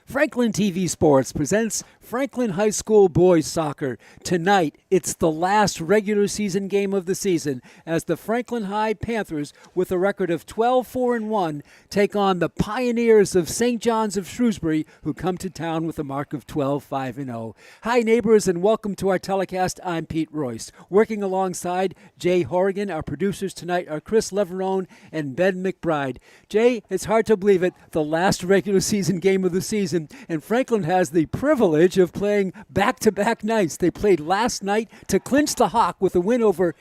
Franklin TV Sports presents Franklin High School Boys Soccer. Tonight, it's the last regular season game of the season as the Franklin High Panthers, with a record of 12-4-1, take on the Pioneers of St. John's of Shrewsbury, who come to town with a mark of 12-5-0. Hi, neighbors, and welcome to our telecast. I'm Pete Royce. Working alongside Jay Horrigan, our producers tonight are Chris Leverone and Ben McBride. Jay, it's hard to believe it, the last regular season game of the season, and Franklin has the privilege of playing back-to-back nights. They played last night to clinch the Hawk with a win over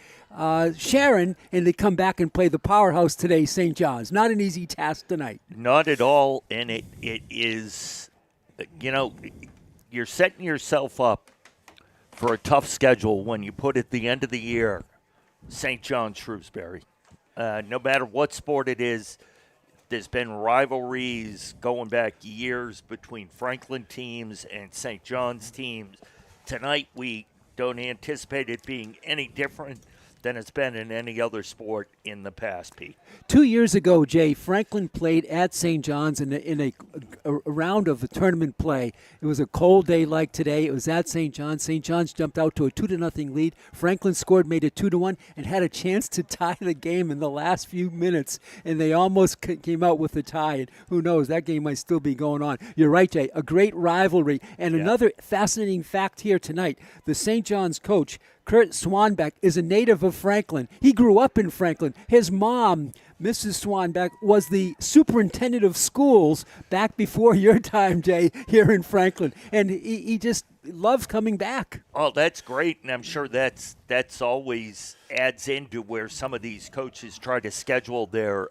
Sharon, and they come back and play the powerhouse today, St. John's. Not an easy task tonight. Not at all, and it is, you're setting yourself up for a tough schedule when you put at the end of the year St. John's Shrewsbury. No matter what sport it is, there's been rivalries going back years between Franklin teams and St. John's teams. Tonight, we don't anticipate it being any different than it's been in any other sport in the past, Pete. 2 years ago, Jay, Franklin played at St. John's in a round of the tournament play. It was a cold day like today. It was at St. John's. St. John's jumped out to a 2-0 lead. Franklin scored, made it 2-1, and had a chance to tie the game in the last few minutes, and they almost came out with a tie. And who knows, that game might still be going on. You're right, Jay, a great rivalry. And another fascinating fact here tonight, the St. John's coach, Kurt Swanbeck, is a native of Franklin. He grew up in Franklin. His mom, Mrs. Swanbeck, was the superintendent of schools back before your time, Jay, here in Franklin. And he just loves coming back. Oh, that's great, and I'm sure that's always adds into where some of these coaches try to schedule their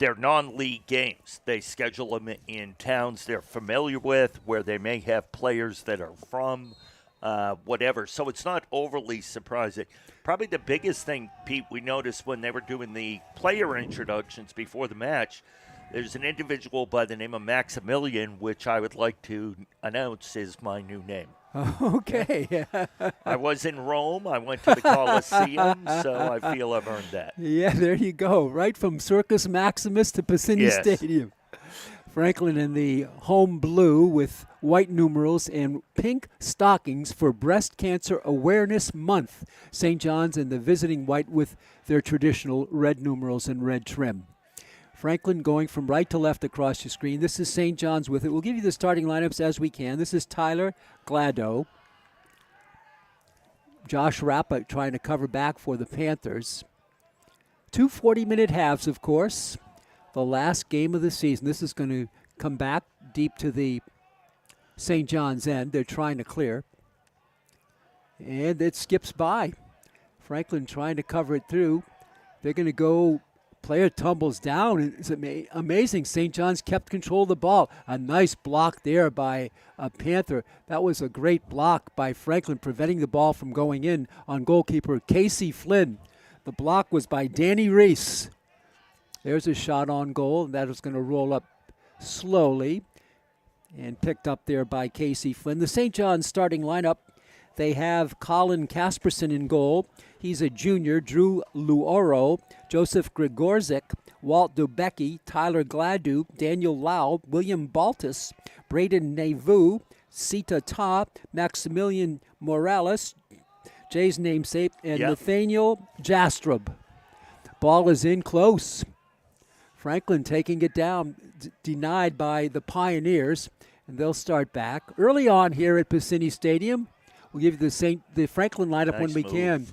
non-league games. They schedule them in towns they're familiar with, where they may have players that are from, whatever. So it's not overly surprising. Probably the biggest thing, Pete, we noticed when they were doing the player introductions before the match, there's an individual by the name of Maximilian, which I would like to announce is my new name. Okay. I was in Rome. I went to the Colosseum, so I feel I've earned that. Yeah, there you go. Right from Circus Maximus to Piscini Stadium. Franklin in the home blue with white numerals and pink stockings for Breast Cancer Awareness Month. St. John's in the visiting white with their traditional red numerals and red trim. Franklin going from right to left across your screen. This is St. John's with it. We'll give you the starting lineups as we can. This is Tyler Glado. Josh Rappa trying to cover back for the Panthers. 2 40-minute halves, of course. The last game of the season. This is going to come back deep to the St. John's end. They're trying to clear. And it skips by. Franklin trying to cover it through. They're going to go. Player tumbles down. It's amazing. St. John's kept control of the ball. A nice block there by a Panther. That was a great block by Franklin, preventing the ball from going in on goalkeeper Casey Flynn. The block was by Danny Reese. There's a shot on goal, and that is going to roll up slowly and picked up there by Casey Flynn. The St. John's starting lineup, they have Colin Kasperson in goal. He's a junior. Drew Luoro, Joseph Grigorzik, Walt Dubecki, Tyler Gladu, Daniel Lau, William Baltus, Braden Nevu, Sita Ta, Maximilian Morales, Jay's namesake, and Nathaniel Jastrub. Ball is in close. Franklin taking it down, denied by the Pioneers, and they'll start back. Early on here at Piscini Stadium, we'll give you the Franklin lineup when we can.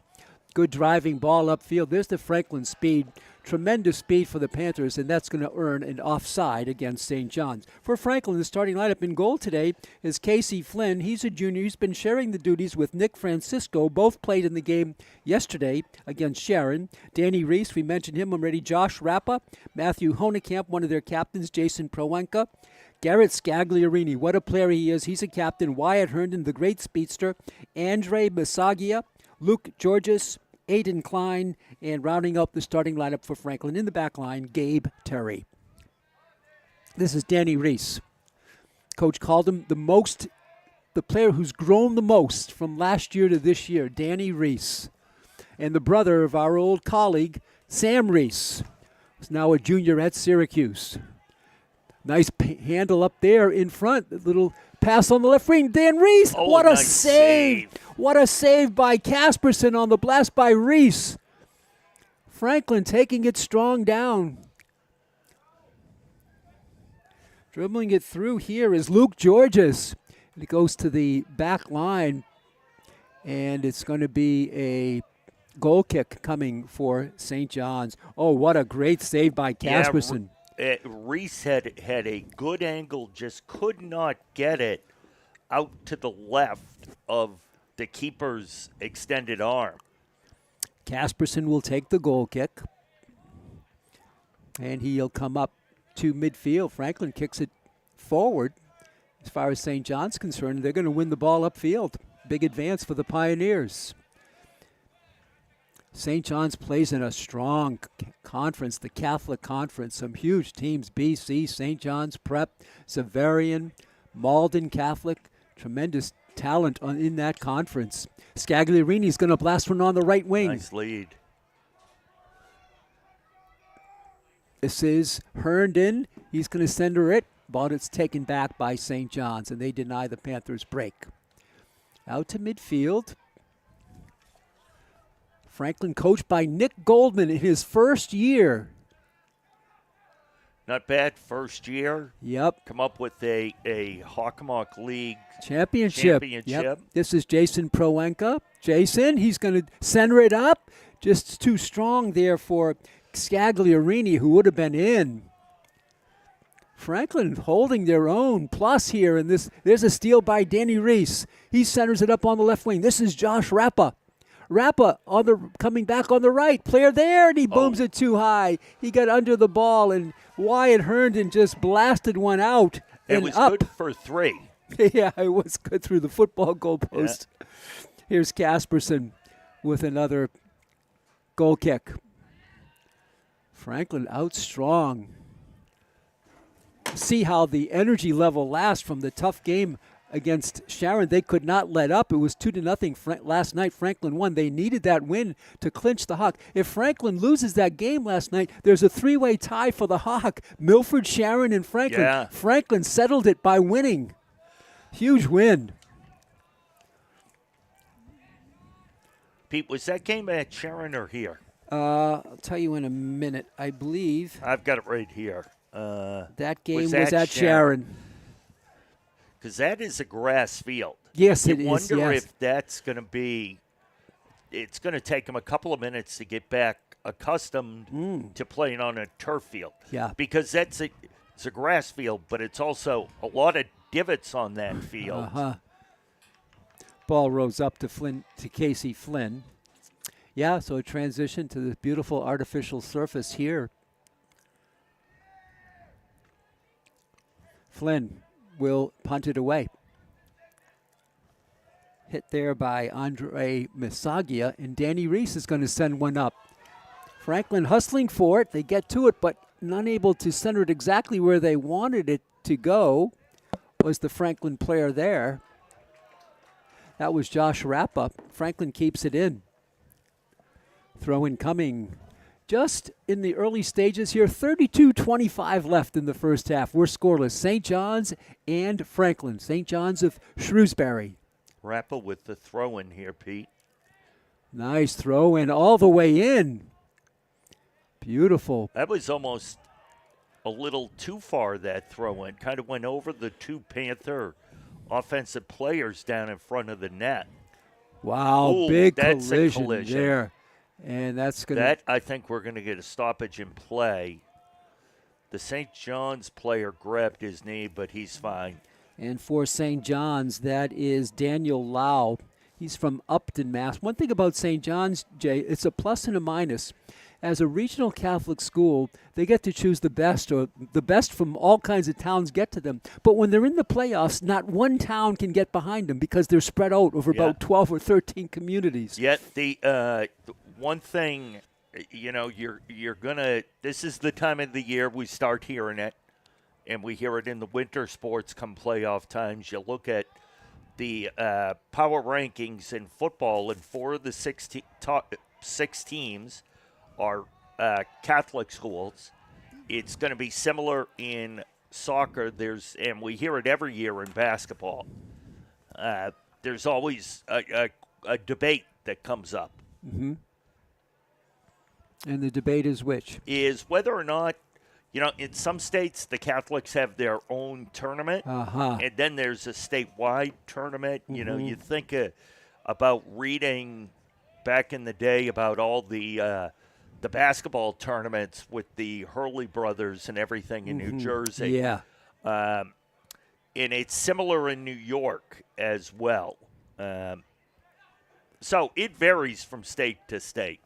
Good driving ball upfield. There's the Franklin speed. Tremendous speed for the Panthers, and that's going to earn an offside against St. John's. For Franklin, the starting lineup in goal today is Casey Flynn. He's a junior. He's been sharing the duties with Nick Francisco. Both played in the game yesterday against Sharon. Danny Reese, we mentioned him already. Josh Rappa, Matthew Honekamp, one of their captains, Jason Prowenka. Garrett Scagliarini, what a player he is. He's a captain. Wyatt Herndon, the great speedster. Andre Masagia, Luke Georges, Aiden Klein, and rounding up the starting lineup for Franklin in the back line, Gabe Terry. This is Danny Reese. Coach called him the player who's grown the most from last year to this year, Danny Reese. And the brother of our old colleague, Sam Reese, who's now a junior at Syracuse. Nice handle up there in front. A little pass on the left wing. Dan Reese. Oh, what a nice save. save. What a save by Casperson on the blast by Reese. Franklin taking it strong down. Dribbling it through here is Luke Georges. It goes to the back line, and it's going to be a goal kick coming for St. John's. Oh, what a great save by Casperson. Yeah, Reese had a good angle, just could not get it out to the left of the keeper's extended arm. Casperson will take the goal kick, and he'll come up to midfield. Franklin kicks it forward. As far as St. John's concerned, they're going to win the ball upfield. Big advance for the Pioneers. St. John's plays in a strong conference, the Catholic Conference. Some huge teams, BC, St. John's Prep, Xaverian, Malden Catholic. Tremendous talent in that conference. Scagliarini's going to blast one on the right wing. Nice lead. This is Herndon. He's going to send her it, but it's taken back by St. John's, and they deny the Panthers break. Out to midfield. Franklin coached by Nick Goldman in his first year. Not bad first year. Yep. Come up with a Hockomock League Championship. Yep. This is Jason Proenka. Jason, he's going to center it up. Just too strong there for Scagliarini, who would have been in. Franklin holding their own plus here in this. There's a steal by Danny Reese. He centers it up on the left wing. This is Josh Rappa. Rappa coming back on the right. Player there, and he booms it too high. He got under the ball, and Wyatt Herndon just blasted one out and and was up. good for 3. Yeah, it was good through the football goalpost. Yeah. Here's Casperson with another goal kick. Franklin out strong. See how the energy level lasts from the tough game against Sharon. They could not let up. It was 2-0 last night. Franklin won. They needed that win to clinch the Hawk. If Franklin loses that game last night, there's a 3-way tie for the Hawk. Milford, Sharon, and Franklin. Yeah. Franklin settled it by winning. Huge win. Pete, was that game at Sharon or here? I'll tell you in a minute. I believe I've got it right here. That game was at Sharon. Because that is a grass field. Yes, it is. is. I wonder yes. if that's going to be – it's going to take them a couple of minutes to get back accustomed to playing on a turf field. Yeah. Because it's a grass field, but it's also a lot of divots on that field. Uh-huh. Ball rose up to Casey Flynn. Yeah, so a transition to this beautiful artificial surface here. Flynn will punt it away. Hit there by Andre Misagia, and Danny Reese is going to send one up. Franklin hustling for it. They get to it, but unable to center it exactly where they wanted it to go was the Franklin player there. That was Josh Rappa. Franklin keeps it in. Throw in coming just in the early stages here. 32-25 left in the first half. We're scoreless. St. John's and Franklin. St. John's of Shrewsbury. Rappa with the throw in here, Pete. Nice throw in all the way in. Beautiful. That was almost a little too far, that throw in. Kind of went over the two Panther offensive players down in front of the net. Wow, Ooh, big that's collision, a collision there. And that's going to... That, I think we're going to get a stoppage in play. The St. John's player grabbed his knee, but he's fine. And for St. John's, that is Daniel Lau. He's from Upton, Mass. One thing about St. John's, Jay, it's a plus and a minus. As a regional Catholic school, they get to choose the best, or the best from all kinds of towns get to them. But when they're in the playoffs, not one town can get behind them because they're spread out over about 12 or 13 communities. Yet the one thing, you know, you're gonna. This is the time of the year we start hearing it, and we hear it in the winter sports come playoff times. You look at the power rankings in football, and 4 of the 6 teams are Catholic schools. It's going to be similar in soccer, and we hear it every year in basketball, there's always a debate that comes up. Mm-hmm. And the debate is which? Is whether or not, in some states, the Catholics have their own tournament, and then there's a statewide tournament. Mm-hmm. You think about reading back in the day about all the basketball tournaments with the Hurley brothers and everything in New Jersey. Yeah. And it's similar in New York as well. So it varies from state to state.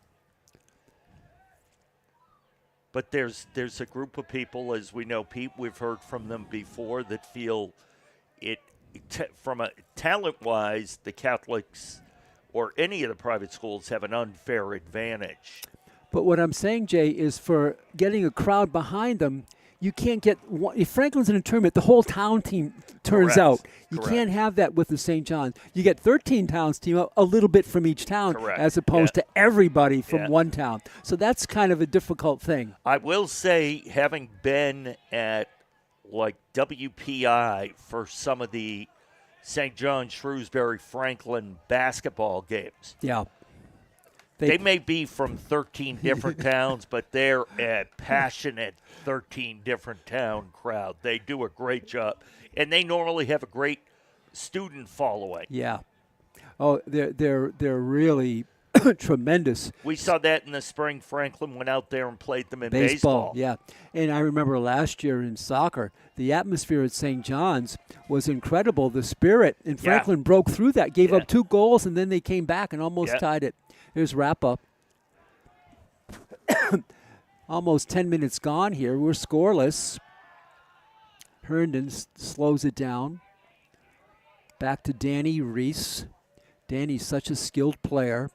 But there's a group of people, as we know, Pete, we've heard from them before, that feel from a talent-wise, the Catholics or any of the private schools have an unfair advantage. But what I'm saying, Jay, is for getting a crowd behind them, you can't get – if Franklin's in a tournament, the whole town team turns Correct. out. You Correct. can't have that with the St. John's. You get 13 towns team, a little bit from each town, Correct. as opposed to everybody from Yeah. one town. So that's kind of a difficult thing. I will say, having been at like WPI for some of the St. John, Shrewsbury, Franklin basketball games. Yeah. They may be from 13 different towns, but they're a passionate 13 different town crowd. They do a great job, and they normally have a great student following. Yeah. Oh, they're really tremendous. We saw that in the spring. Franklin went out there and played them in baseball. Yeah. And I remember last year in soccer, the atmosphere at St. John's was incredible. The spirit, and Franklin broke through that, gave up 2 goals, and then they came back and almost tied it. Here's wrap-up. Almost 10 minutes gone here. We're scoreless. Herndon slows it down. Back to Danny Reese. Danny's such a skilled player.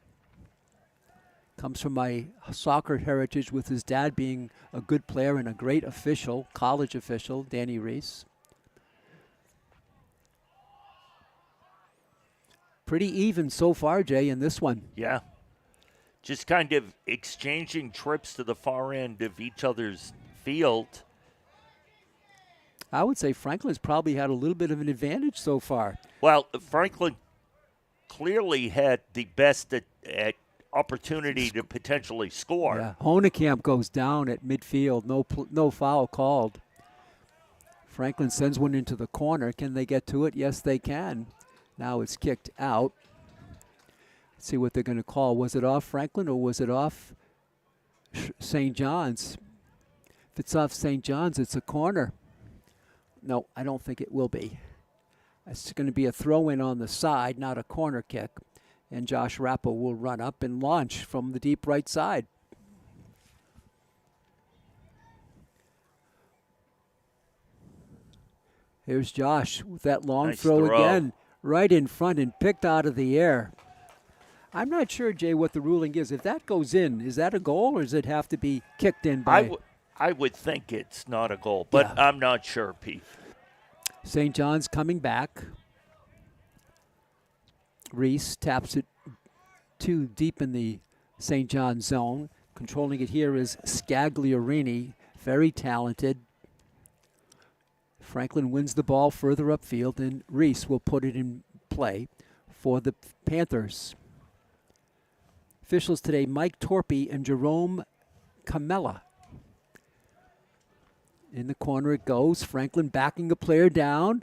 Comes from my soccer heritage with his dad being a good player and a great official, college official, Danny Reese. Pretty even so far, Jay, in this one. Yeah. Just kind of exchanging trips to the far end of each other's field. I would say Franklin's probably had a little bit of an advantage so far. Well, Franklin clearly had the best at opportunity to potentially score. Yeah. Honekamp goes down at midfield. No foul called. Franklin sends one into the corner. Can they get to it? Yes, they can. Now it's kicked out. Let's see what they're going to call. Was it off Franklin or was it off St. John's? If it's off St. John's, it's a corner. No, I don't think it will be. It's going to be a throw-in on the side, not a corner kick. And Josh Rappo will run up and launch from the deep right side. Here's Josh with that long Nice throw throw. again, right in front and picked out of the air. I'm not sure, Jay, what the ruling is. If that goes in, is that a goal or does it have to be kicked in by? I would think it's not a goal, but I'm not sure, Pete. St. John's coming back. Reese taps it too deep in the St. John's zone. Controlling it here is Scagliorini, very talented. Franklin wins the ball further upfield, and Reese will put it in play for the Panthers. Officials today, Mike Torpy and Jerome Camella. In the corner it goes. Franklin backing a player down.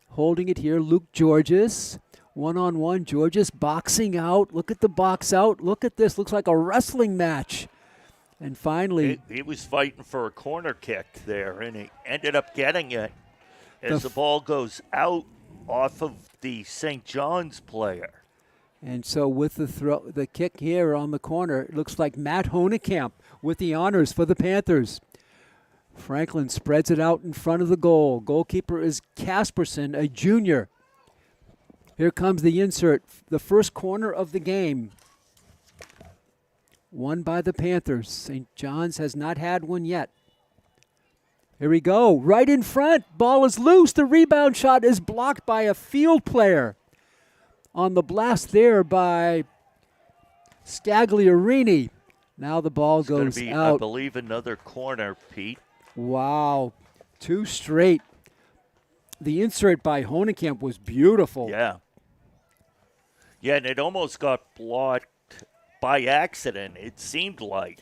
Holding it here, Luke Georges. One-on-one, Georges boxing out. Look at the box out. Look at this. Looks like a wrestling match. And finally, He was fighting for a corner kick there, and he ended up getting it as the ball goes out off of the St. John's player. and so with the kick here on the corner, it looks like Matt Honekamp with the honors for the Panthers. Franklin spreads it out in front of the goal. Goalkeeper is Casperson, a junior. Here comes the insert, the first corner of the game. Won by the Panthers. St. John's has not had one yet. Here we go, right in front. Ball is loose. The rebound shot is blocked by a field player. On the blast there by Scagliorini. Now the ball goes It's going to be, out. I believe, another corner, Pete. Wow. 2 straight. The insert by Honekamp was beautiful. Yeah. Yeah, and it almost got blocked by accident, it seemed like.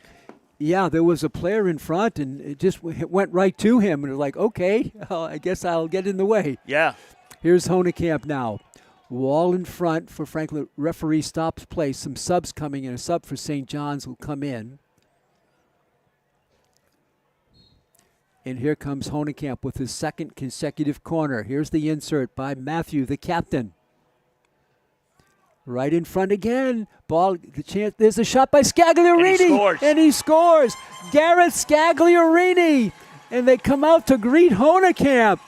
Yeah, there was a player in front, and it just went right to him. And it was like, okay, I guess I'll get in the way. Yeah. Here's Honekamp now. Wall in front for Franklin. Referee stops play. Some subs coming in. A sub for St. John's will come in. And here comes Honekamp with his second consecutive corner. Here's the insert by Matthew, the captain. Right in front again. Ball, the chance. There's a shot by Scagliarini. And he scores. Garrett Scagliarini. And they come out to greet Honekamp.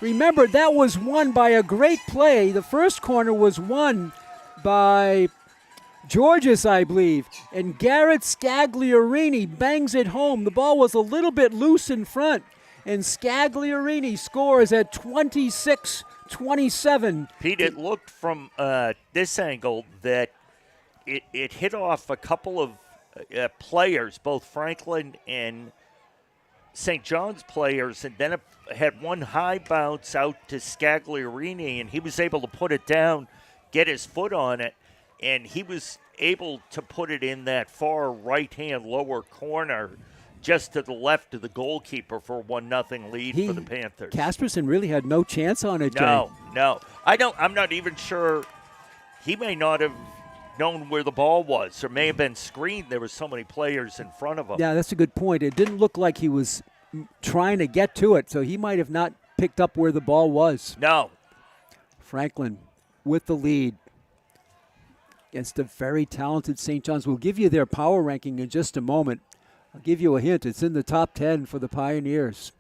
Remember, that was won by a great play. The first corner was won by Georges, I believe. And Garrett Scagliarini bangs it home. The ball was a little bit loose in front. And Scagliarini scores at 26-27. Pete, it looked from this angle that it hit off a couple of players, both Franklin and St. John's players, and then it had one high bounce out to Scagliarini, and he was able to put it down, get his foot on it, and he was able to put it in that far right-hand lower corner just to the left of the goalkeeper for a 1-0 lead for the Panthers. Kasperson really had no chance on it, Jay. No. I'm not even sure. He may not have known where the ball was, or may have been screened. There were so many players in front of him. Yeah, that's a good point. It didn't look like he was trying to get to it, so he might have not picked up where the ball was. No. Franklin with the lead against a very talented St. John's. We'll give you their power ranking in just a moment. I'll give you a hint. It's in the top 10 for the Pioneers.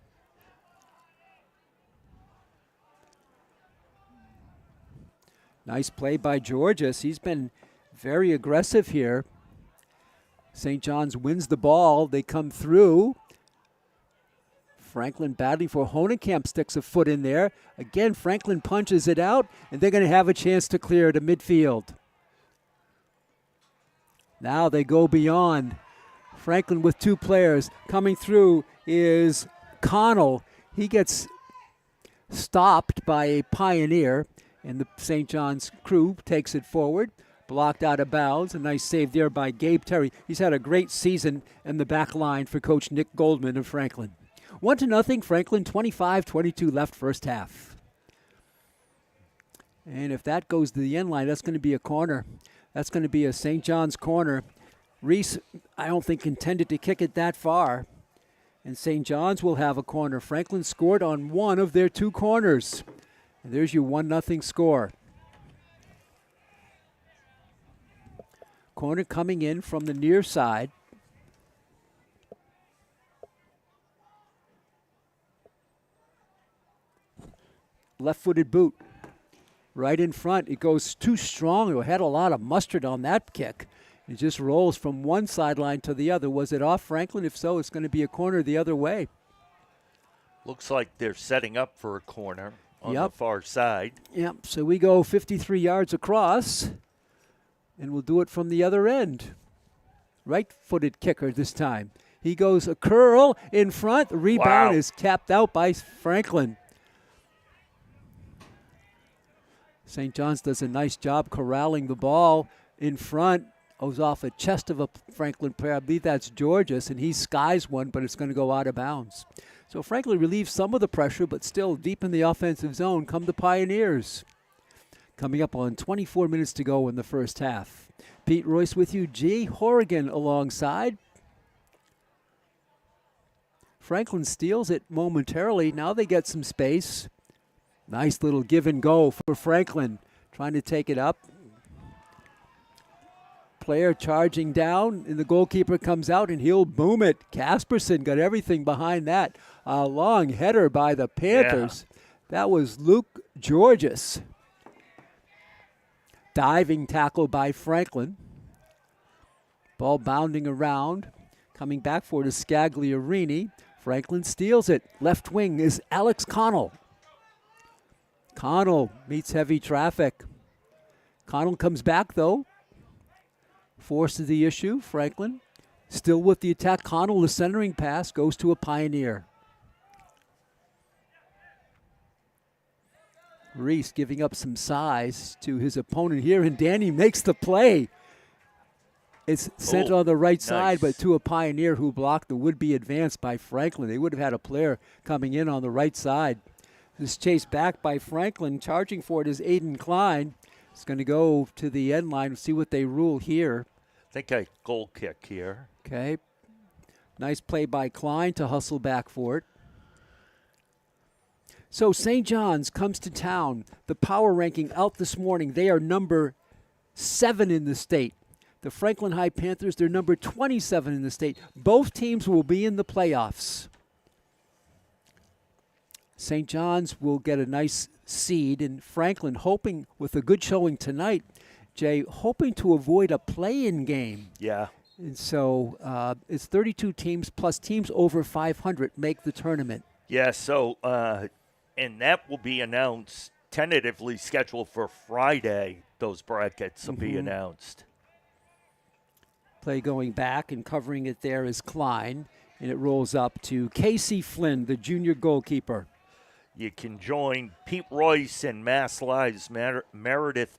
Nice play by Georges. He's been very aggressive here. St. John's wins the ball. They come through. Franklin battling for Honekamp, sticks a foot in there. Again, Franklin punches it out, and they're going to have a chance to clear to midfield. Now they go beyond. Franklin with 2 players. Coming through is Connell. He gets stopped by a Pioneer, and the St. John's crew takes it forward. Blocked out of bounds. A nice save there by Gabe Terry. He's had a great season in the back line for Coach Nick Goldman of Franklin. 1-0, Franklin, 25-22 left first half. And if that goes to the end line, that's going to be a corner. That's going to be a St. John's corner. Reese, I don't think, intended to kick it that far. And St. John's will have a corner. Franklin scored on one of their 2 corners. And there's your 1-0 score. Corner coming in from the near side. Left-footed boot. Right in front. It goes too strong. It had a lot of mustard on that kick. It just rolls from one sideline to the other. Was it off Franklin? If so, it's going to be a corner the other way. Looks like they're setting up for a corner on the far side. Yep, so we go 53 yards across, and we'll do it from the other end. Right-footed kicker this time. He goes a curl in front. The rebound is tapped out by Franklin. St. John's does a nice job corralling the ball in front. Goes off a chest of a Franklin player. I believe that's Georges, and he skies one, but it's going to go out of bounds. So Franklin relieves some of the pressure, but still deep in the offensive zone come the Pioneers. Coming up on 24 minutes to go in the first half. Pete Royce with you, Jay Horrigan alongside. Franklin steals it momentarily. Now they get some space. Nice little give and go for Franklin. Trying to take it up. Player charging down, and the goalkeeper comes out, and he'll boom it. Kasperson got everything behind that. A long header by the Panthers. Yeah. That was Luke Georges. Diving tackle by Franklin. Ball bounding around. Coming back for it is Scagliarini. Franklin steals it. Left wing is Alex Connell. Connell meets heavy traffic. Connell comes back, though. Forces the issue. Franklin still with the attack. Connell, the centering pass, goes to a Pioneer. Reese giving up some size to his opponent here, and Danny makes the play. It's sent on the right side, but to a Pioneer who blocked the would-be advance by Franklin. They would have had a player coming in on the right side. This chased back by Franklin. Charging for it is Aiden Klein. It's going to go to the end line. We'll see what they rule here. I think a goal kick here. Okay. Nice play by Klein to hustle back for it. So St. John's comes to town. The power ranking out this morning. They are number 7 in the state. The Franklin High Panthers, they're number 27 in the state. Both teams will be in the playoffs. St. John's will get a nice seed, and Franklin hoping with a good showing tonight, Jay, hoping to avoid a play-in game. Yeah. And so it's 32 teams plus teams over 500 make the tournament. Yeah, so, and that will be announced, tentatively scheduled for Friday. Those brackets will be announced. Play going back and covering it there is Klein, and it rolls up to Casey Flynn, the junior goalkeeper. You can join Pete Royce and Mass Live's Meredith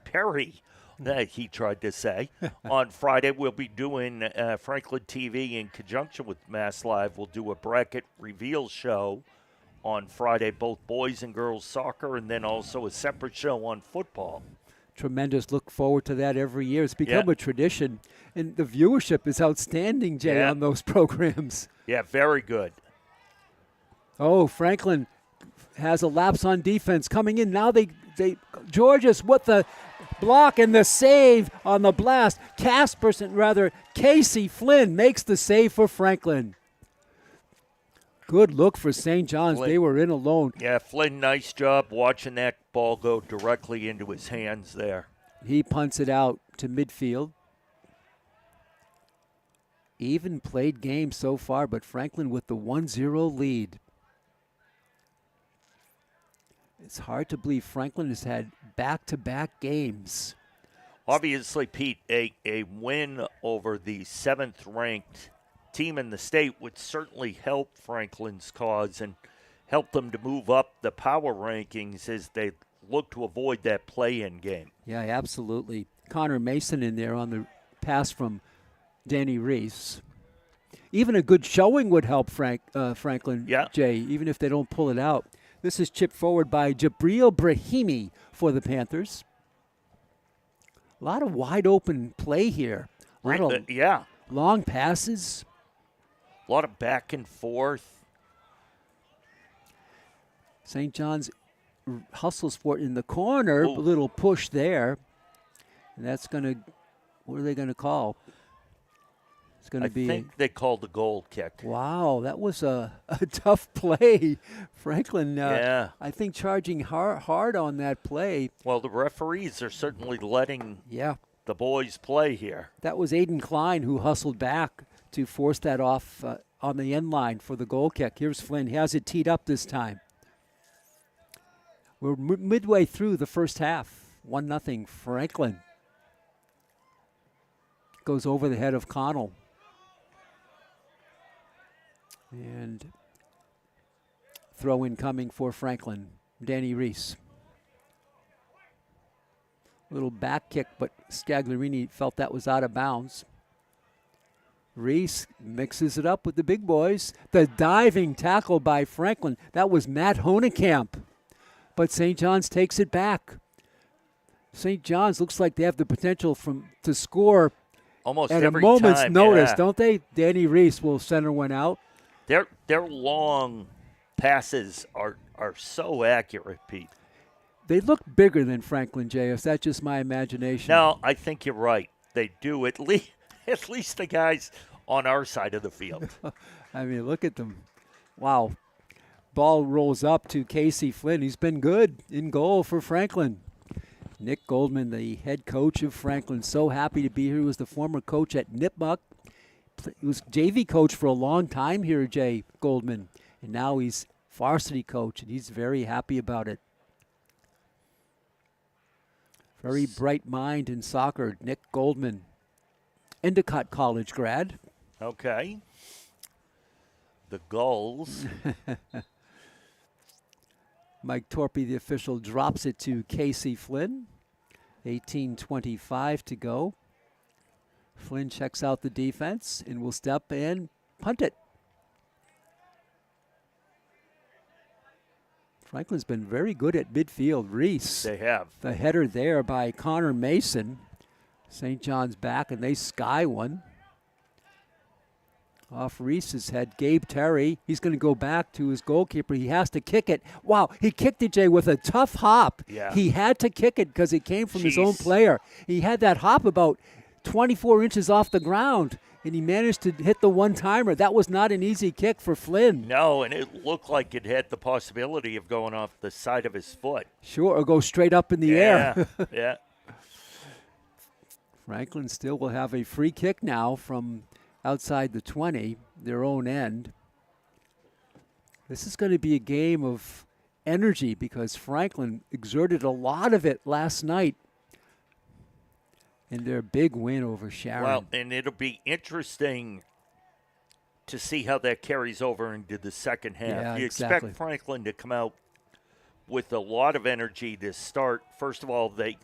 Perry, that he tried to say. On Friday, we'll be doing Franklin TV in conjunction with Mass Live. We'll do a bracket reveal show on Friday, both boys and girls soccer, and then also a separate show on football. Tremendous. Look forward to that every year. It's become a tradition, and the viewership is outstanding, Jay, on those programs. Yeah, very good. Oh, Franklin has a lapse on defense coming in. Now they Georges with the block and the save on the blast. Casey Flynn makes the save for Franklin. Good look for St. John's. Flynn. They were in alone. Yeah, Flynn, nice job watching that ball go directly into his hands there. He punts it out to midfield. Even played game so far, but Franklin with the 1-0 lead. It's hard to believe Franklin has had back-to-back games. Obviously, Pete, a win over the 7th-ranked team in the state would certainly help Franklin's cause and help them to move up the power rankings as they look to avoid that play-in game. Yeah, absolutely. Connor Mason in there on the pass from Danny Reese. Even a good showing would help Franklin, Jay, even if they don't pull it out. This is chipped forward by Jabril Brahimi for the Panthers. A lot of wide open play here. A lot of long passes. A lot of back and forth. St. John's hustles for it in the corner. A little push there. And that's going to, what are they going to call? It's going to be. I think they called the goal kick. Wow, that was a tough play. Franklin, I think, charging hard on that play. Well, the referees are certainly letting the boys play here. That was Aiden Klein who hustled back to force that off on the end line for the goal kick. Here's Flynn. He has it teed up this time. We're midway through the first half. 1-0 Franklin. Goes over the head of Connell. And throw in coming for Franklin. Danny Reese. Little back kick, but Scagliarini felt that was out of bounds. Reese mixes it up with the big boys. The diving tackle by Franklin. That was Matt Honekamp. But St. John's takes it back. St. John's looks like they have the potential to score almost at every a moment's time, notice, don't they? Danny Reese will center one out. Their long passes are so accurate, Pete. They look bigger than Franklin, Jay. Is that just my imagination? No, I think you're right. They do. At least the guys on our side of the field. I mean, look at them. Wow. Ball rolls up to Casey Flynn. He's been good in goal for Franklin. Nick Goldman, the head coach of Franklin, so happy to be here. He was the former coach at Nipmuc. He was JV coach for a long time here, Jay Goldman. And now he's varsity coach, and he's very happy about it. Very bright mind in soccer, Nick Goldman. Endicott College grad. Okay. The Gulls. Mike Torpy, the official, drops it to Casey Flynn. 18:25 to go. Flynn checks out the defense and will step and punt it. Franklin's been very good at midfield. Reese. They have. The header there by Connor Mason. St. John's back, and they sky one. Off Reese's head, Gabe Terry. He's going to go back to his goalkeeper. He has to kick it. Wow, he kicked it, Jay, with a tough hop. Yeah. He had to kick it because it came from his own player. He had that hop about 24 inches off the ground, and he managed to hit the one-timer. That was not an easy kick for Flynn. No, and it looked like it had the possibility of going off the side of his foot. Sure, or go straight up in the air. Yeah. Franklin still will have a free kick now from outside the 20, their own end. This is going to be a game of energy because Franklin exerted a lot of it last night in their big win over Sharon. Well, and it'll be interesting to see how that carries over into the second half. Yeah, you exactly. expect Franklin to come out with a lot of energy to start. First of all, they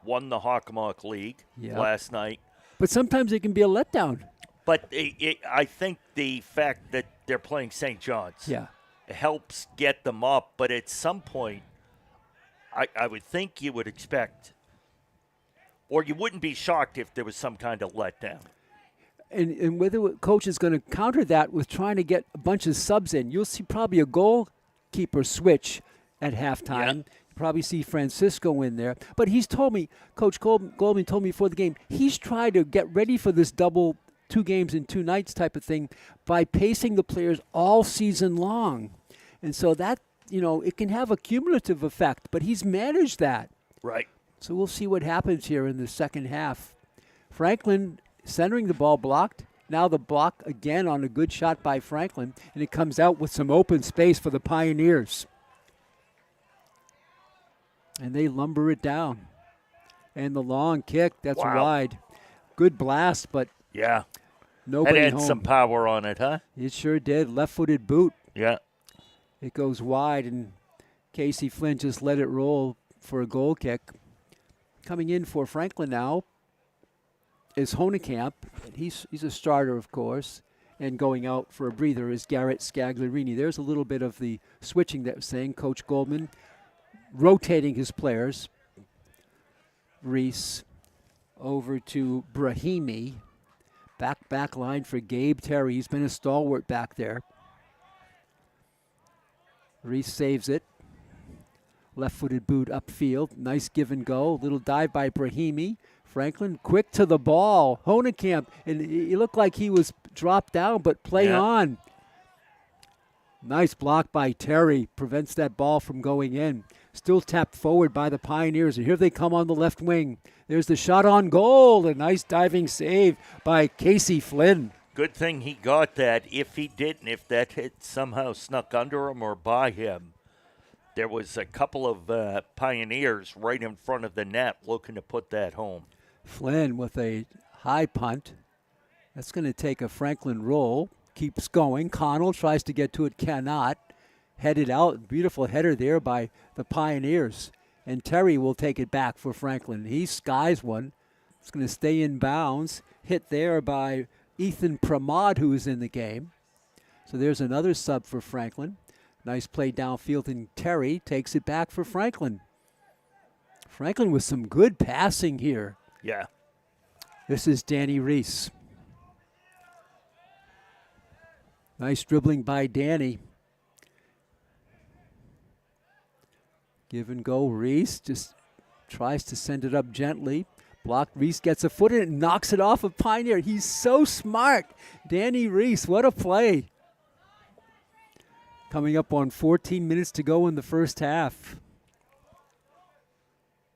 won the Hockomock League last night. But sometimes it can be a letdown. But I think the fact that they're playing St. John's helps get them up. But at some point, I would think you would expect, or you wouldn't be shocked if there was some kind of letdown. And whether coach is going to counter that with trying to get a bunch of subs in. You'll see probably a goalkeeper switch at halftime. Yeah. Probably see Francisco in there. But he's told me, Coach Goldman told me before the game, he's tried to get ready for this double 2 games in 2 nights type of thing by pacing the players all season long. And so that, it can have a cumulative effect, but he's managed that. Right. So we'll see what happens here in the second half. Franklin centering the ball blocked. Now the block again on a good shot by Franklin, and it comes out with some open space for the Pioneers. And they lumber it down. And the long kick, that's wide. Good blast, but nobody it had home. some power on it, huh? It sure did. Left-footed boot. Yeah. It goes wide, and Casey Flynn just let it roll for a goal kick. Coming in for Franklin now is Honekamp. He's a starter, of course. And going out for a breather is Garrett Scagliarini. There's a little bit of the switching that was saying. Coach Goldman rotating his players. Reese over to Brahimi. Back line for Gabe Terry. He's been a stalwart back there. Reese saves it. Left-footed boot upfield. Nice give and go. Little dive by Brahimi. Franklin quick to the ball. Honekamp, and he looked like he was dropped down, but play on. Nice block by Terry. Prevents that ball from going in. Still tapped forward by the Pioneers, and here they come on the left wing. There's the shot on goal. A nice diving save by Casey Flynn. Good thing he got that. If he didn't, if that hit somehow snuck under him or by him, there was a couple of Pioneers right in front of the net looking to put that home. Flynn with a high punt. That's going to take a Franklin roll. Keeps going. Connell tries to get to it, cannot. Headed out. Beautiful header there by the Pioneers. And Terry will take it back for Franklin. He skies one. It's going to stay in bounds. Hit there by Ethan Pramod, who is in the game. So there's another sub for Franklin. Nice play downfield, and Terry takes it back for Franklin. Franklin with some good passing here. Yeah. This is Danny Reese. Nice dribbling by Danny. Give and go. Reese just tries to send it up gently. Blocked. Reese gets a foot in it and knocks it off of Pioneer. He's so smart. Danny Reese, what a play. Coming up on 14 minutes to go in the first half.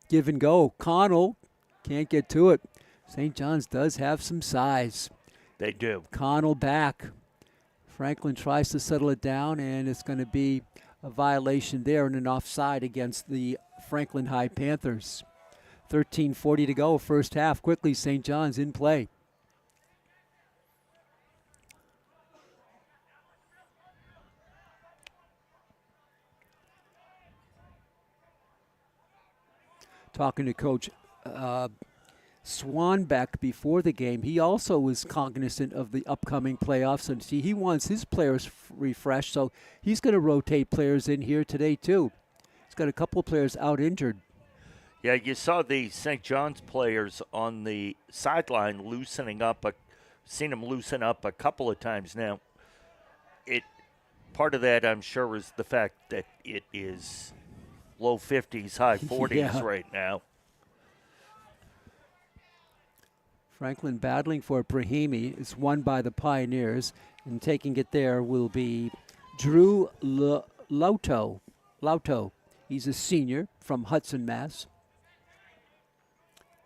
Give and go. Connell can't get to it. St. John's does have some size. They do. Connell back. Franklin tries to settle it down, and it's going to be a violation there and an offside against the Franklin High Panthers. 13:40 to go, first half. Quickly, St. John's in play. talking to Coach Swanbeck before the game, he also was cognizant of the upcoming playoffs, and he wants his players refreshed, so he's going to rotate players in here today too. He's got a couple of players out injured. Yeah, you saw the St. John's players on the sideline loosening up. Seen them loosen up a couple of times now. Part of that, I'm sure, is the fact that it is low 50s, high 40s right now. Franklin battling for Brahimi. It's won by the Pioneers, and taking it there will be Drew Lauto. He's a senior from Hudson, Mass.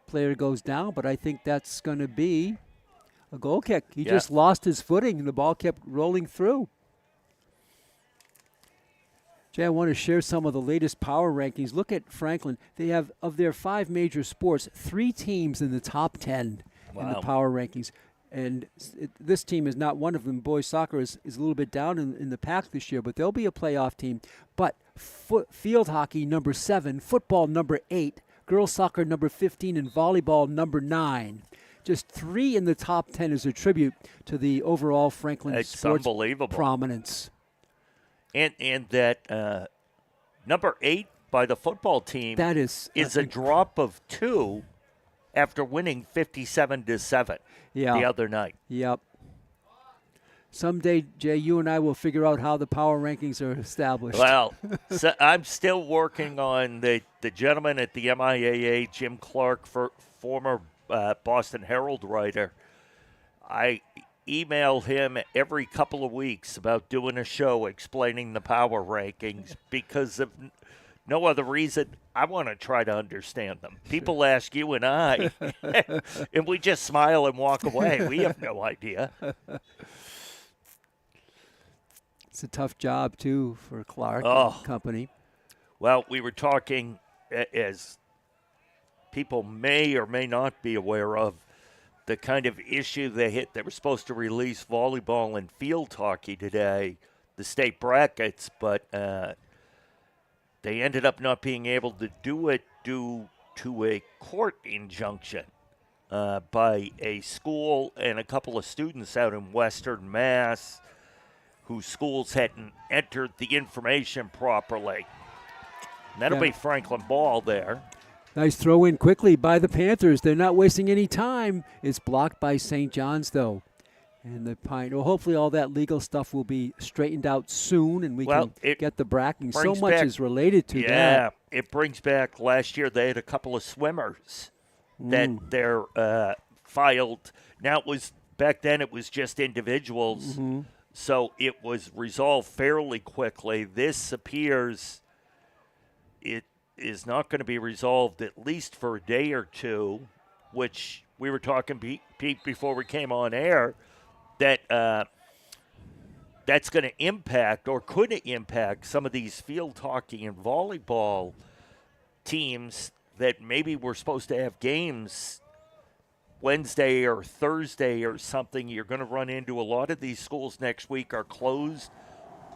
Player goes down, but I think that's going to be a goal kick. He just lost his footing, and the ball kept rolling through. Jay, I want to share some of the latest power rankings. Look at Franklin. They have, of their 5 major sports, 3 teams in the top 10 in the power rankings. And this team is not one of them. Boys soccer is a little bit down in the pack this year, but they'll be a playoff team. But field hockey, number 7, football, number 8, girls soccer, number 15, and volleyball, number 9. Just 3 in the top 10 is a tribute to the overall Franklin sports prominence. And that number 8 by the football team is a drop of 2 after winning 57-7 the other night. Yep. Someday, Jay, you and I will figure out how the power rankings are established. Well, so I'm still working on the gentleman at the MIAA, Jim Clark, former Boston Herald writer. I email him every couple of weeks about doing a show explaining the power rankings because of no other reason. I want to try to understand them. People ask you and I, and we just smile and walk away. We have no idea. It's a tough job, too, for Clark and company. Well, we were talking, as people may or may not be aware of, the kind of issue they hit. They were supposed to release volleyball and field hockey today, the state brackets, but they ended up not being able to do it due to a court injunction by a school and a couple of students out in Western Mass whose schools hadn't entered the information properly. And that'll be Franklin ball there. Nice throw in quickly by the Panthers. They're not wasting any time. It's blocked by St. John's, though. And the hopefully all that legal stuff will be straightened out soon, and we can get the bracking. So much is related to that. Yeah, it brings back last year they had a couple of swimmers that they're filed. Now back then it was just individuals, so it was resolved fairly quickly. This appears it is not going to be resolved at least for a day or two, which we were talking, Pete, before we came on air, that that's going to impact or could impact some of these field hockey and volleyball teams that maybe were supposed to have games Wednesday or Thursday or something. You're going to run into a lot of these schools next week are closed.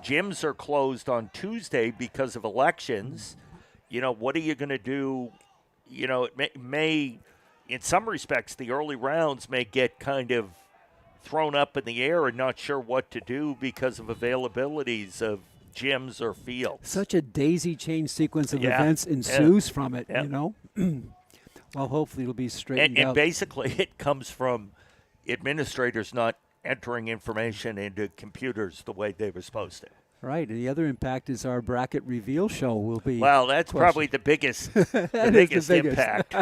Gyms are closed on Tuesday because of elections. You know, what are you going to do? You know, it may, in some respects, the early rounds may get kind of thrown up in the air and not sure what to do because of availabilities of gyms or fields. Such a daisy chain sequence of events ensues from it, you know. Well, hopefully it'll be straightened out. And basically it comes from administrators not entering information into computers the way they were supposed to. Right, and the other impact is our bracket reveal show will be. Well, that's probably the biggest, the biggest impact.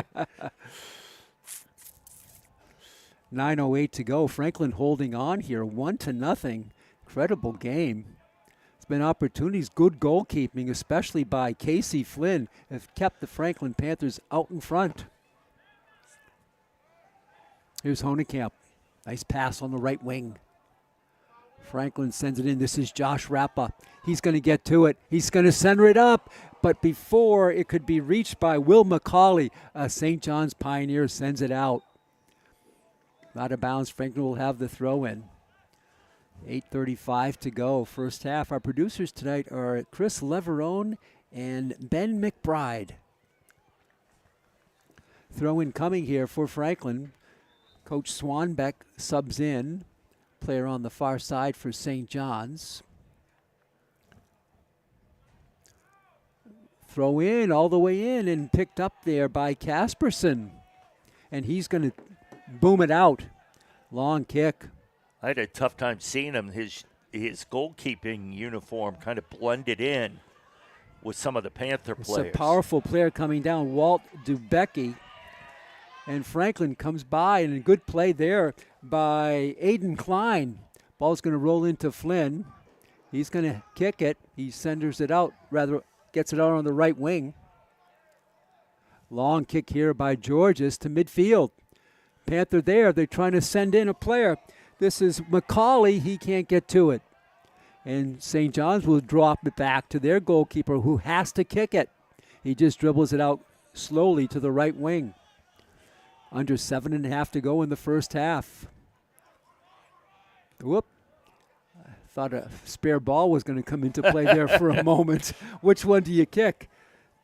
9:08 to go. Franklin holding on here, 1-0. Incredible game. It's been opportunities, good goalkeeping, especially by Casey Flynn, have kept the Franklin Panthers out in front. Here's Honekamp. Nice pass on the right wing. Franklin sends it in. This is Josh Rappa. He's going to get to it. He's going to center it up. But before it could be reached by Will McCauley, St. John's Pioneer sends it out. Out of bounds. Franklin will have the throw in. 8:35 to go. First half. Our producers tonight are Chris Leverone and Ben McBride. Throw in coming here for Franklin. Coach Swanbeck subs in. Player on the far side for St. John's. Throw in all the way in and picked up there by Casperson. And he's going to boom it out. Long kick. I had a tough time seeing him. His goalkeeping uniform kind of blended in with some of the Panther players. It's a powerful player coming down, Walt Dubecki. And Franklin comes by, and a good play there by Aiden Klein. Ball's going to roll into Flynn. He's going to kick it. He centers it out, rather gets it out on the right wing. Long kick here by Georges to midfield. Panther there. They're trying to send in a player. This is McCauley. He can't get to it. And St. John's will drop it back to their goalkeeper, who has to kick it. He just dribbles it out slowly to the right wing. Under 7.5 to go in the first half. Whoop. I thought a spare ball was going to come into play there for a moment. Which one do you kick?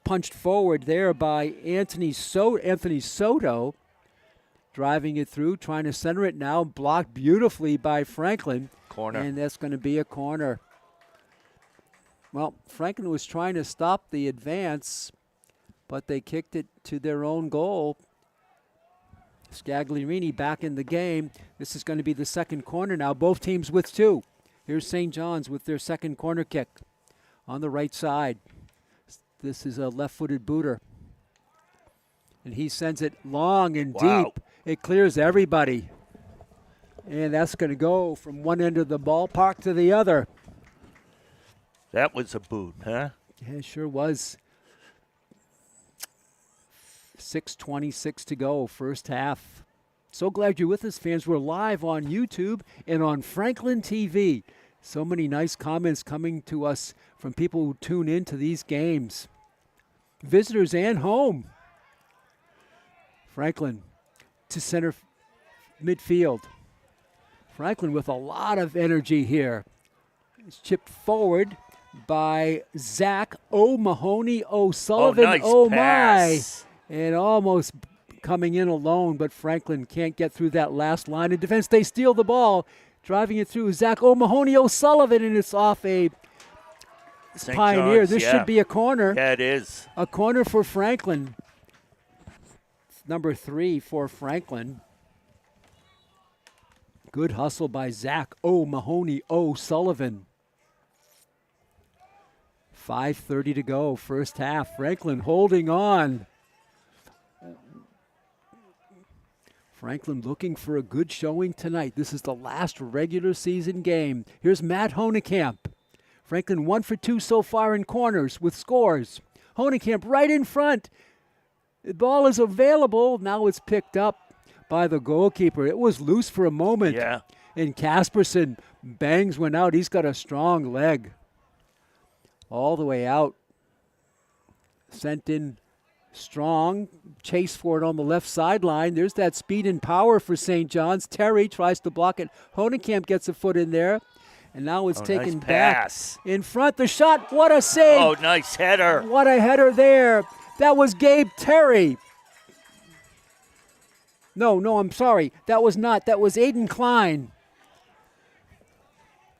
Punched forward there by Anthony Soto. Driving it through, trying to center it now. Blocked beautifully by Franklin. Corner. And that's going to be a corner. Well, Franklin was trying to stop the advance, but they kicked it to their own goal. Scagliarini back in the game. This is going to be the second corner now. Both teams with two. Here's St. John's with their second corner kick on the right side. This is a left-footed booter. And he sends it long and deep. It clears everybody. And that's going to go from one end of the ballpark to the other. That was a boot, huh? Yeah, it sure was. 6:26 to go, first half. So glad you're with us, fans. We're live on YouTube and on Franklin TV. So many nice comments coming to us from people who tune into these games. Visitors and home. Franklin to center midfield. Franklin with a lot of energy here. It's chipped forward by Zach O'Mahony O'Sullivan. Nice oh pass. My. And almost coming in alone, but Franklin can't get through that last line of defense. They steal the ball, driving it through Zach O'Mahony O'Sullivan, and it's off a St. Pioneer. John's, This should be a corner. Yeah, it is. A corner for Franklin. Number 3 for Franklin. Good hustle by Zach O'Mahony O'Sullivan. 5:30 to go, first half. Franklin holding on. Franklin looking for a good showing tonight. This is the last regular season game. Here's Matt Honekamp. Franklin 1 for 2 so far in corners with scores. Honekamp right in front. The ball is available. Now it's picked up by the goalkeeper. It was loose for a moment. Yeah. And Casperson bangs one out. He's got a strong leg. All the way out. Sent in strong. Chase for it on the left sideline. There's that speed and power for St. John's. Terry tries to block it. Honekamp gets a foot in there. And now it's taken nice back pass. in front. The shot. What a save. Oh, nice header. What a header there. That was Gabe Terry. No, I'm sorry. That was not. That was Aiden Klein.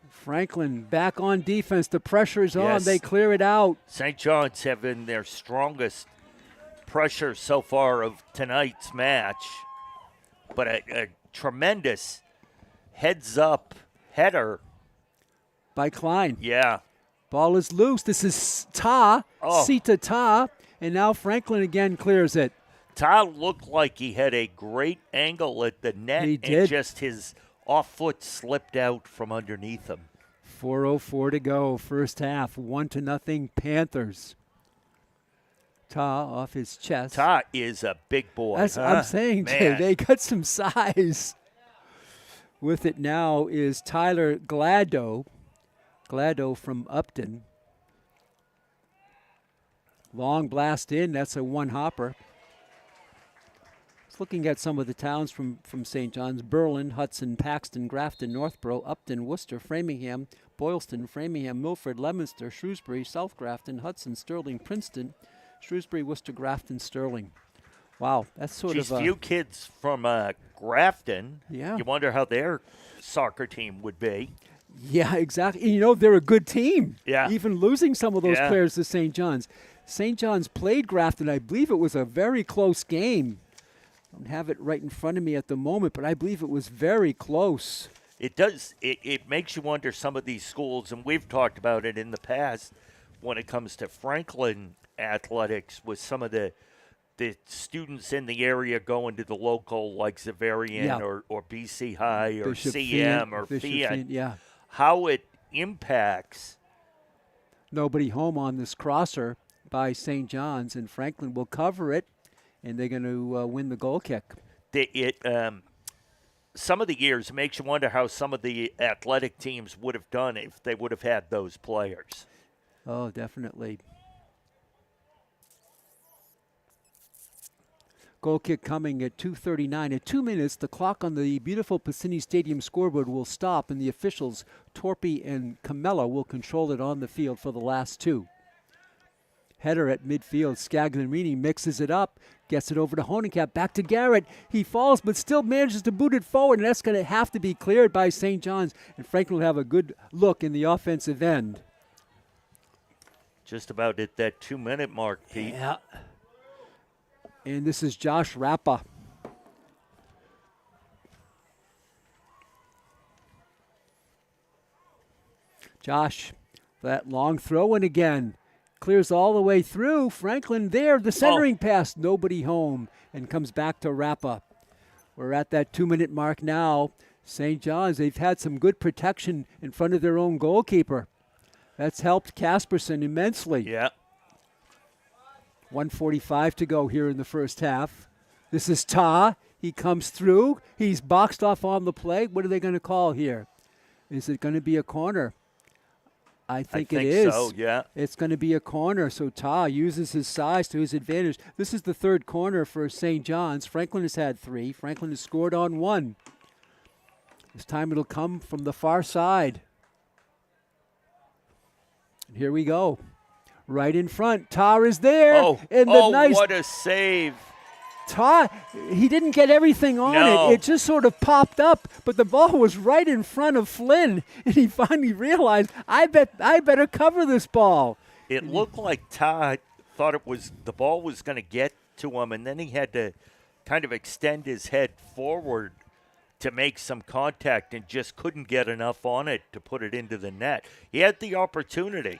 Franklin back on defense. The pressure's on. Yes. They clear it out. St. John's have been their strongest pressure so far of tonight's match. But a tremendous heads-up header. By Klein. Yeah. Ball is loose. This is Ta. Oh. Sita Ta. And now Franklin again clears it. Todd looked like he had a great angle at the net. He And did. just his off foot slipped out from underneath him. 4:04 to go, first half. 1-0 Panthers. Ta off his chest. Todd is a big boy. That's what I'm saying, Jay. Man. They got some size. With it now is Tyler Glado. Glado from Upton. Long blast in. That's a one-hopper. Looking at some of the towns from St. John's: Berlin, Hudson, Paxton, Grafton, Northborough, Upton, Worcester, Framingham, Boylston, Framingham, Milford, Leominster, Shrewsbury, South Grafton, Hudson, Sterling, Princeton, Shrewsbury, Worcester, Grafton, Sterling. Wow, that's sort Geez, of a few kids from Grafton. Yeah. You wonder how their soccer team would be. Yeah, exactly. You know, they're a good team. Yeah. Even losing some of those Yeah. players to St. John's. St. John's played Grafton. I believe it was a very close game. I don't have it right in front of me at the moment, but I believe it was very close. It does. It makes you wonder some of these schools, and we've talked about it in the past when it comes to Franklin athletics with some of the students in the area going to the local like Xaverian Yeah. or BC High or Bishop CM Fian- or Bishop Fian, Fian, yeah. how it impacts. Nobody home on this crosser by St. John's, and Franklin will cover it, and they're going to win the goal kick. Some of the years it makes you wonder how some of the athletic teams would have done if they would have had those players. Oh, definitely. Goal kick coming at 2:39. At 2 minutes, the clock on the beautiful Piscini Stadium scoreboard will stop, and the officials, Torpy and Camella, will control it on the field for the last two. Header at midfield. Scagliarini mixes it up, gets it over to Honigcap, back to Garrett. He falls, but still manages to boot it forward, and that's going to have to be cleared by St. John's, and Franklin will have a good look in the offensive end. Just about at that 2-minute mark, Pete. Yeah. And this is Josh Rappa. Josh, that long throw in again. Clears all the way through. Franklin there, the centering pass. Nobody home, and comes back to Rappa. We're at that 2-minute mark now. St. John's, they've had some good protection in front of their own goalkeeper. That's helped Casperson immensely. Yeah. 1:45 to go here in the first half. This is Ta. He comes through. He's boxed off on the play. What are they going to call here? Is it going to be a corner? I think it is. So, yeah. It's going to be a corner, so Ta uses his size to his advantage. This is the third corner for St. John's. Franklin has had 3. Franklin has scored on 1. This time it'll come from the far side. And here we go. Right in front. Tar is there. What a save. Tar, he didn't get everything on No. it. It just sort of popped up, but the ball was right in front of Flynn, and he finally realized, I better cover this ball. It looked like Todd thought the ball was going to get to him, and then he had to kind of extend his head forward to make some contact and just couldn't get enough on it to put it into the net. He had the opportunity.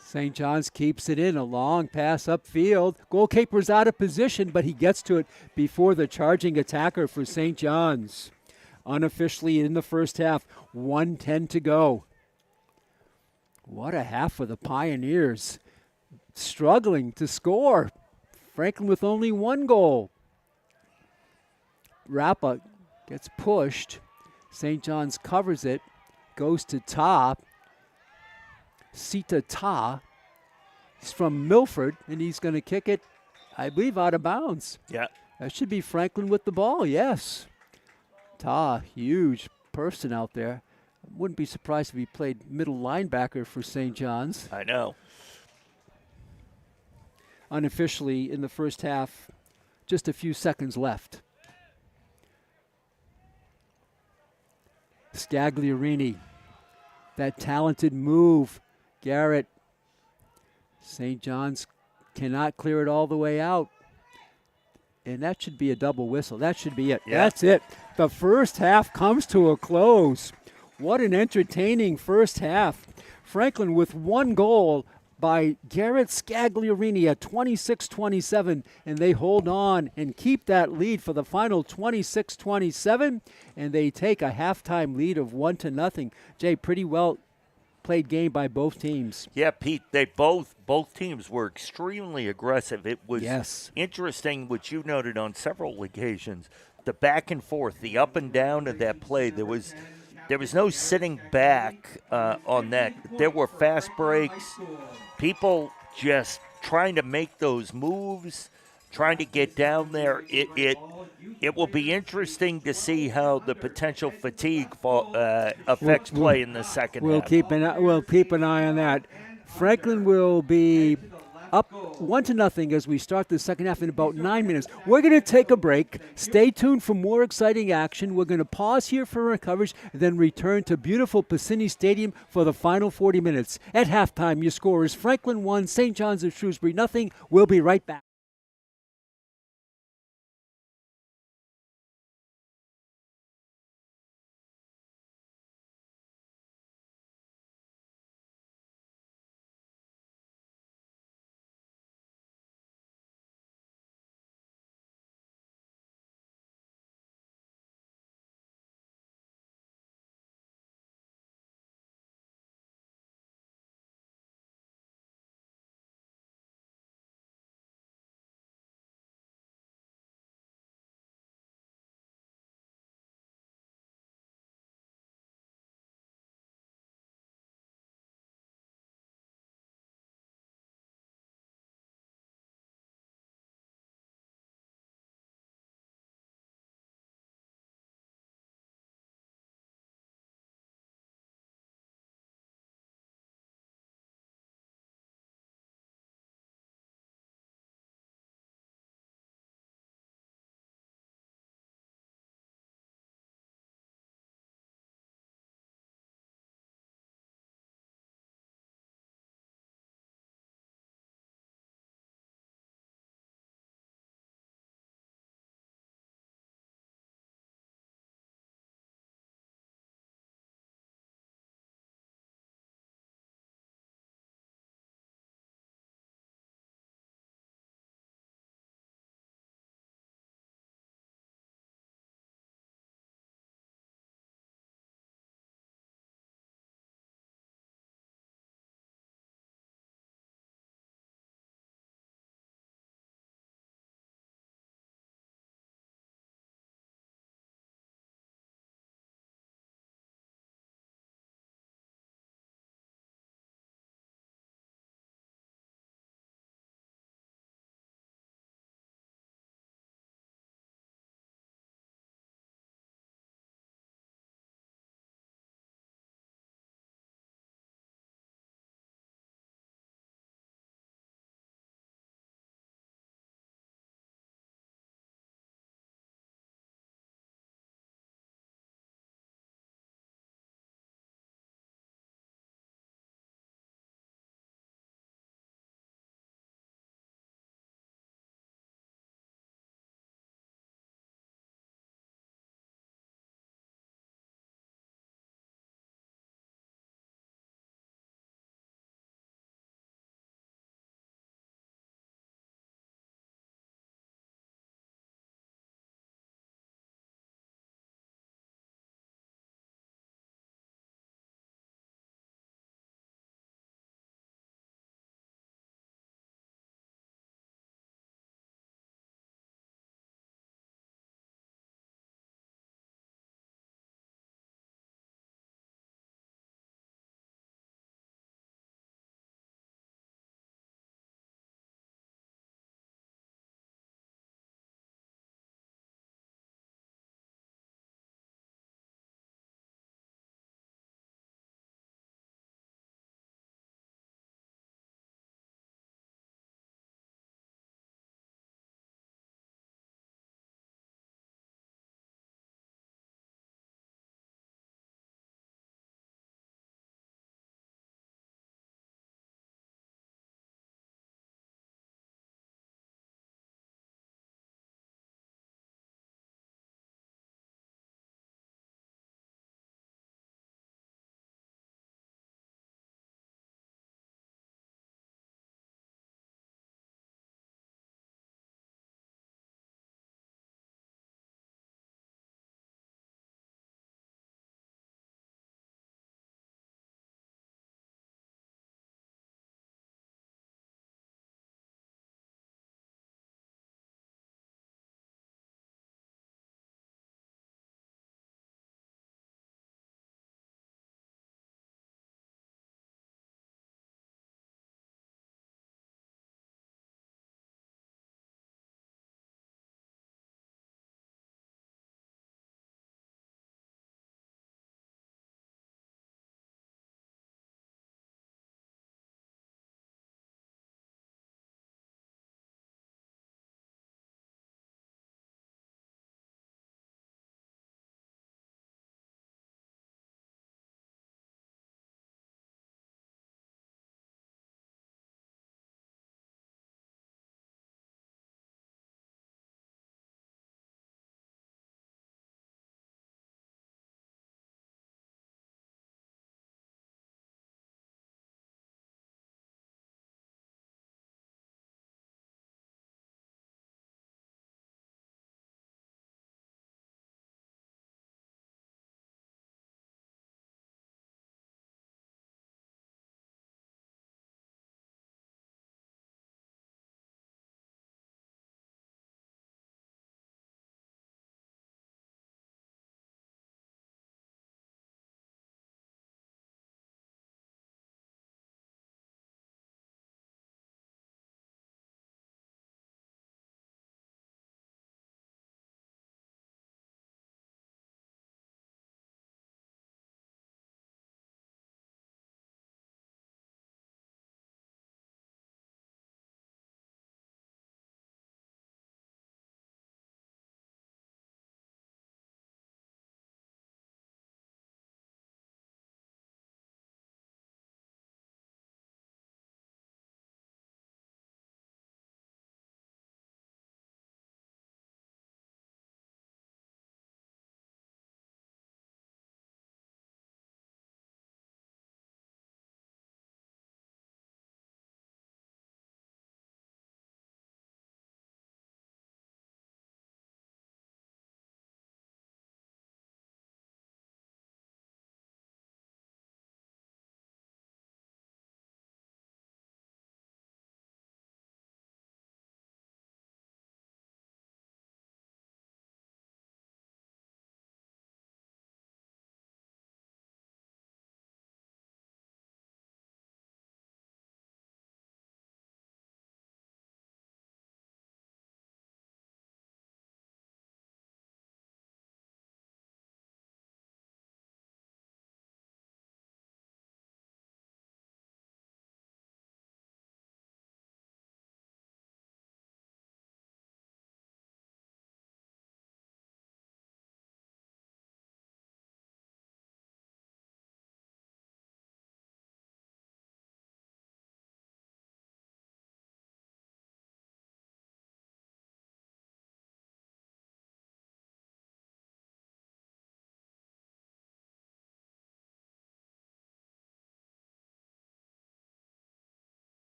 St. John's keeps it in, a long pass upfield. Goalkeeper's out of position, but he gets to it before the charging attacker for St. John's. Unofficially in the first half, 1:10 to go. What a half for the Pioneers. Struggling to score. Franklin with only 1 goal. Rappa gets pushed. St. John's covers it, goes to top. Sita Ta. He's from Milford, and he's going to kick it, I believe, out of bounds. Yeah. That should be Franklin with the ball, yes. Ta, huge person out there. Wouldn't be surprised if he played middle linebacker for St. John's. I know. Unofficially in the first half, just a few seconds left. Scagliarini, that talented move. Garrett, St. John's cannot clear it all the way out. And that should be a double whistle. That should be it. Yeah. That's it. The first half comes to a close. What an entertaining first half. Franklin with 1 goal by Garrett Scagliarini at 26-27, and they hold on and keep that lead for the final 26-27, and they take a halftime lead of 1-0. Jay, pretty well played game by both teams. Yeah, Pete, they both teams were extremely aggressive. It was interesting, which you noted on several occasions, the back and forth, the up and down of that play. There was no sitting back on that. There were fast breaks, people just trying to make those moves, trying to get down there. It will be interesting to see how the potential fatigue affects play in the second half. We'll keep an eye on that. Franklin will be up 1-0 as we start the second half in about 9 minutes. We're going to take a break. Stay tuned for more exciting action. We're going to pause here for our coverage, then return to beautiful Piscini Stadium for the final 40 minutes. At halftime, your score is Franklin 1, St. John's of Shrewsbury nothing. We'll be right back.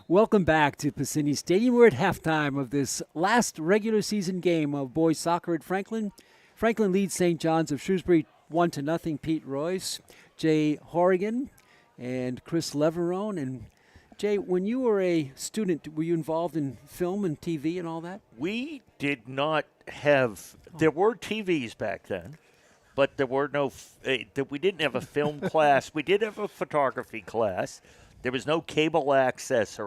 Welcome back to Piscini Stadium. We're at halftime of this last regular season game of boys soccer at Franklin. Franklin leads St. John's of Shrewsbury 1-0. Pete Royce, Jay Horrigan, and Chris Leverone. And Jay, when you were a student, were you involved in film and TV and all that? We did not have. There were TVs back then, but there were no. We didn't have a film class. We did have a photography class. There was no cable access,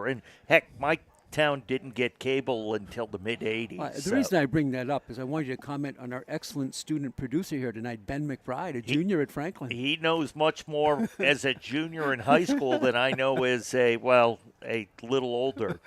heck, my town didn't get cable until the mid-'80s. The reason I bring that up is I wanted you to comment on our excellent student producer here tonight, Ben McBride, a junior at Franklin. He knows much more as a junior in high school than I know as a little older.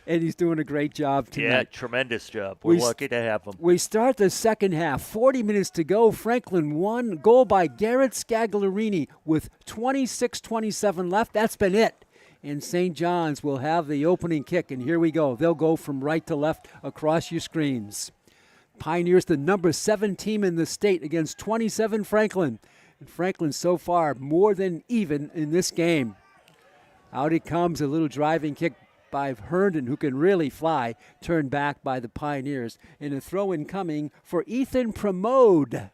And he's doing a great job tonight. Yeah, tremendous job. We're lucky to have him. We start the second half. 40 minutes to go. Franklin won. Goal by Garrett Scagliarini with 26-27 left. That's been it. And St. John's will have the opening kick, and here we go. They'll go from right to left across your screens. Pioneers, the number 7 team in the state against 27 Franklin. And Franklin so far more than even in this game. Out it comes, a little driving kick by Herndon, who can really fly, turned back by the Pioneers. And a throw-in coming for Ethan Pramode.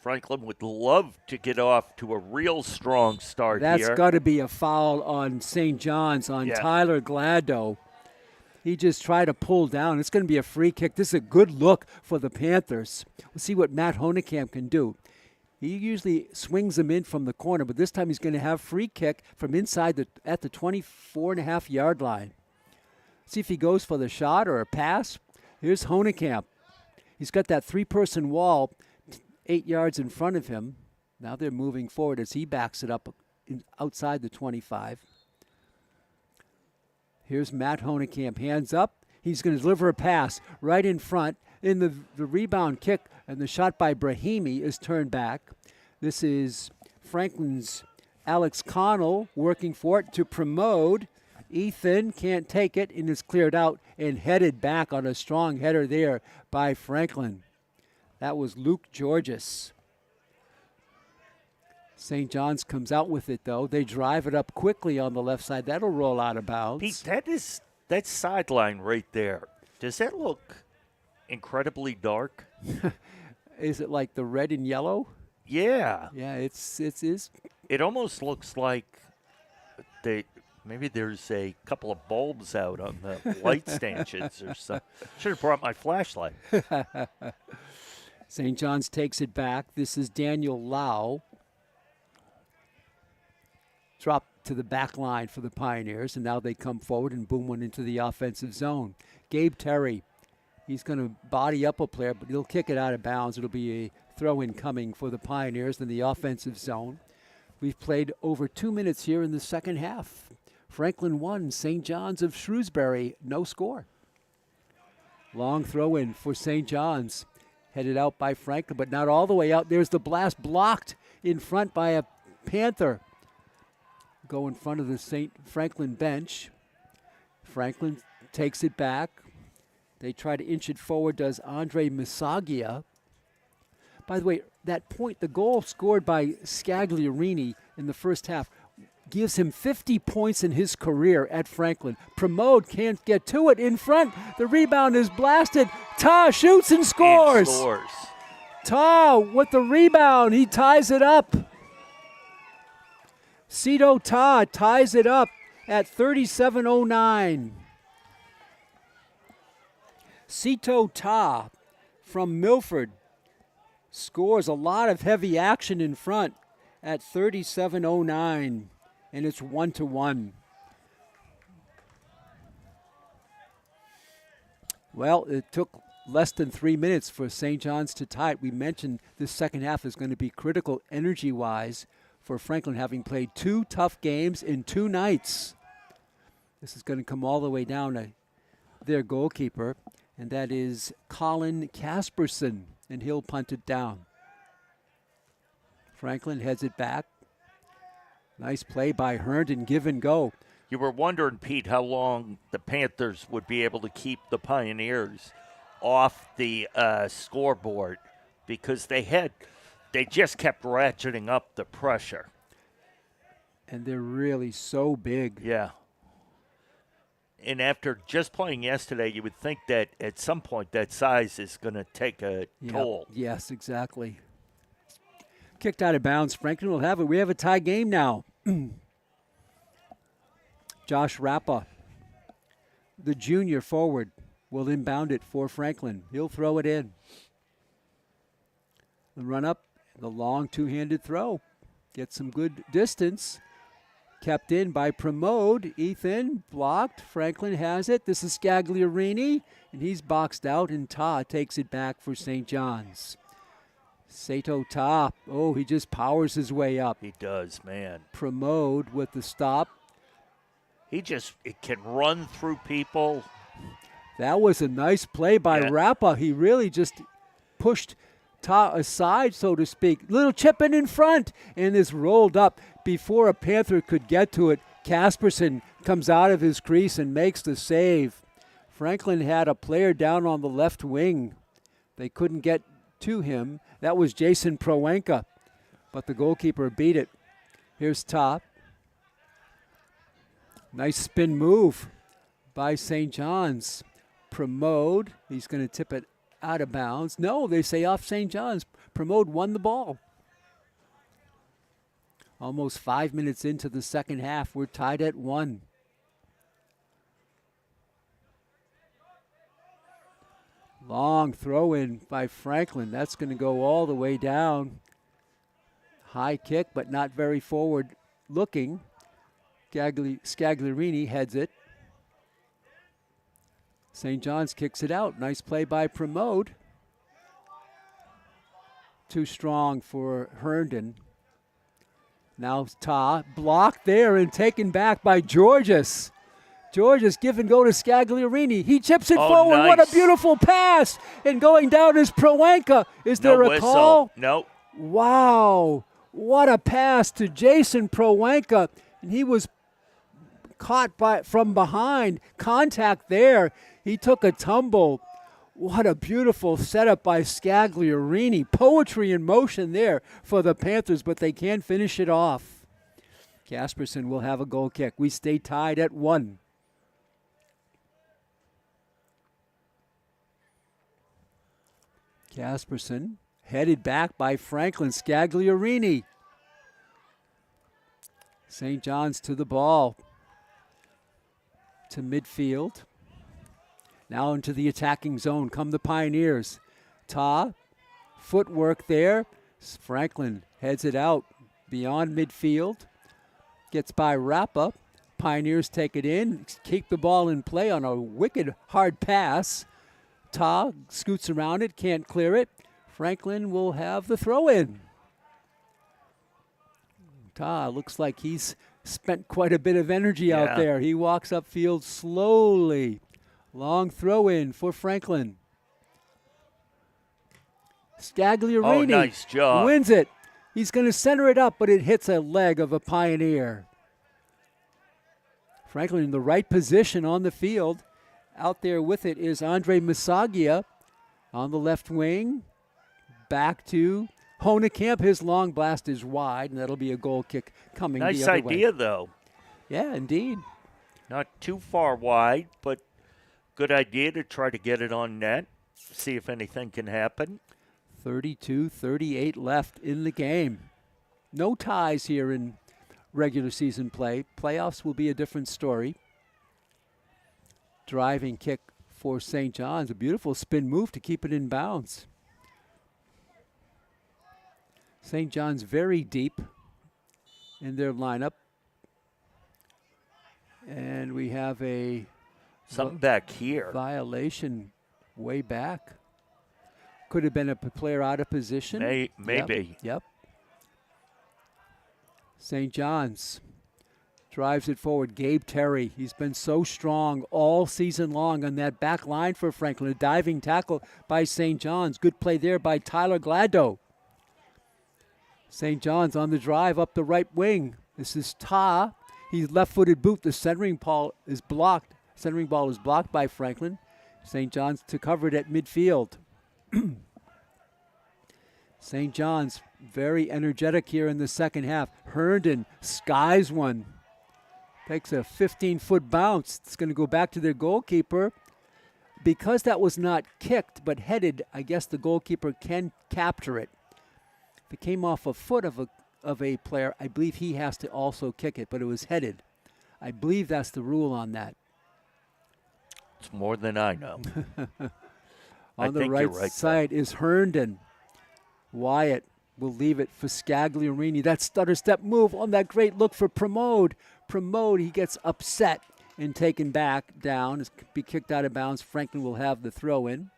Franklin would love to get off to a real strong start here. That's got to be a foul on St. John's, on Tyler Glado. He just tried to pull down. It's going to be a free kick. This is a good look for the Panthers. We'll see what Matt Honekamp can do. He usually swings them in from the corner, but this time he's going to have free kick from inside at the 24.5-yard line. See if he goes for the shot or a pass. Here's Honekamp. He's got that 3-person wall 8 yards in front of him. Now they're moving forward as he backs it up outside the 25. Here's Matt Honekamp, hands up. He's going to deliver a pass right in front. In the rebound kick, and the shot by Brahimi is turned back. This is Franklin's Alex Connell working for it to Pramode. Ethan can't take it and is cleared out and headed back on a strong header there by Franklin. That was Luke Georges. St. John's comes out with it, though. They drive it up quickly on the left side. That'll roll out of bounds. Pete, that sideline right there. Does that look incredibly dark? Is it like the red and yellow? Yeah. Yeah, it is. It almost looks like maybe there's a couple of bulbs out on the light stanchions or something. Should have brought my flashlight. St. John's takes it back. This is Daniel Lau. Drop to the back line for the Pioneers, and now they come forward and boom one into the offensive zone. Gabe Terry, he's going to body up a player, but he'll kick it out of bounds. It'll be a throw-in coming for the Pioneers in the offensive zone. We've played over 2 minutes here in the second half. Franklin 1, St. John's of Shrewsbury, no score. Long throw-in for St. John's. Headed out by Franklin, but not all the way out. There's the blast blocked in front by a Panther. Go in front of the St. Franklin bench. Franklin takes it back. They try to inch it forward, does Andre Misagia. By the way, that point, the goal scored by Scagliarini in the first half, gives him 50 points in his career at Franklin. Pramode can't get to it in front. The rebound is blasted. Ta shoots and scores. Ta with the rebound. He ties it up. Cito Ta ties it up at 37:09. Cito Ta from Milford scores a lot of heavy action in front at 37:09. And it's 1-1. Well, it took less than 3 minutes for St. John's to tie it. We mentioned this second half is going to be critical energy-wise for Franklin, having played 2 tough games in 2 nights. This is going to come all the way down to their goalkeeper, and that is Colin Casperson, and he'll punt it down. Franklin heads it back. Nice play by Herndon, give and go. You were wondering, Pete, how long the Panthers would be able to keep the Pioneers off the scoreboard, because they just kept ratcheting up the pressure. And they're really so big. Yeah. And after just playing yesterday, you would think that at some point that size is going to take a toll. Yes, exactly. Kicked out of bounds. Franklin will have it. We have a tie game now. Josh Rappa, the junior forward, will inbound it for Franklin. He'll throw it in. The run up, the long two-handed throw. Gets some good distance. Kept in by Pramod. Ethan blocked. Franklin has it. This is Scagliarini, and he's boxed out, and Ta takes it back for St. John's. Sato Ta. Oh, he just powers his way up. He does, man. Pramod with the stop. It can run through people. That was a nice play by Rappa. He really just pushed Ta aside, so to speak. Little chip in front, and is rolled up. Before a Panther could get to it, Casperson comes out of his crease and makes the save. Franklin had a player down on the left wing. They couldn't get to him. That was Jason Prowenka, but the goalkeeper beat it. Here's Ta. Nice spin move by St. John's. Pramod, he's going to tip it out of bounds. No, they say off St. John's. Pramod won the ball. Almost 5 minutes into the second half. We're tied at 1. Long throw in by Franklin. That's going to go all the way down. High kick, but not very forward looking. Scagliarini heads it. St. John's kicks it out. Nice play by Pramod. Too strong for Herndon. Now Ta blocked there and taken back by Georges. Georges give and go to Scagliarini. He chips it forward. Nice. What a beautiful pass. And going down is Prowenka. Is there a call? No. Wow. What a pass to Jason Prowenka. And he was caught from behind. Contact there. He took a tumble. What a beautiful setup by Scagliarini. Poetry in motion there for the Panthers, but they can't finish it off. Casperson will have a goal kick. We stay tied at 1. Casperson headed back by Franklin. Scagliarini. St. John's to the ball. To midfield. Now into the attacking zone come the Pioneers. Ta, footwork there. Franklin heads it out beyond midfield. Gets by Rappa. Pioneers take it in, keep the ball in play on a wicked hard pass. Ta scoots around it, can't clear it. Franklin will have the throw in. Ta looks like he's spent quite a bit of energy out there. He walks upfield slowly. Long throw in for Franklin. Scagliarini nice job. Wins it. He's going to center it up, but it hits a leg of a Pioneer. Franklin in the right position on the field. Out there with it is Andre Misagia on the left wing. Back to Honekamp. His long blast is wide, and that'll be a goal kick coming nice the other way. Nice idea, though. Yeah, indeed. Not too far wide, but good idea to try to get it on net, see if anything can happen. 32-38 left in the game. No ties here in regular season play. Playoffs will be a different story. Driving kick for St. John's. A beautiful spin move to keep it in bounds. St. John's very deep in their lineup. And we have something back here. Violation way back. Could have been a player out of position. Maybe. Yep. St. John's drives it forward. Gabe Terry, he's been so strong all season long on that back line for Franklin. A diving tackle by St. John's. Good play there by Tyler Gladdo. St. John's on the drive up the right wing. This is Ta. He's left-footed boot. The centering ball is blocked. Centering ball is blocked by Franklin. St. John's to cover it at midfield. St. John's very energetic here in the second half. Herndon skies one. Takes a 15-foot bounce. It's going to go back to their goalkeeper. Because that was not kicked but headed, I guess the goalkeeper can capture it. If it came off a foot of a player, I believe he has to also kick it, but it was headed. I believe that's the rule on that. It's more than I know. On the right side is Herndon. Wyatt will leave it for Scagliarini. That stutter step move on that great look for Pramod. Pramod, he gets upset and taken back down. It's be kicked out of bounds. Franklin will have the throw in.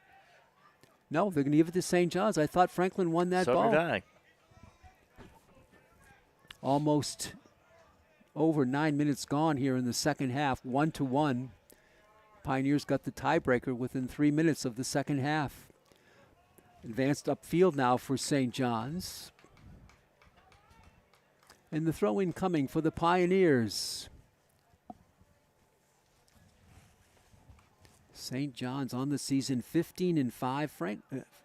No, they're going to give it to St. John's. I thought Franklin won that ball. So did I. Almost over 9 minutes gone here in the second half. 1-1. Pioneers got the tiebreaker within 3 minutes of the second half. Advanced upfield now for St. John's. And the throw-in coming for the Pioneers. St. John's on the season 15-5,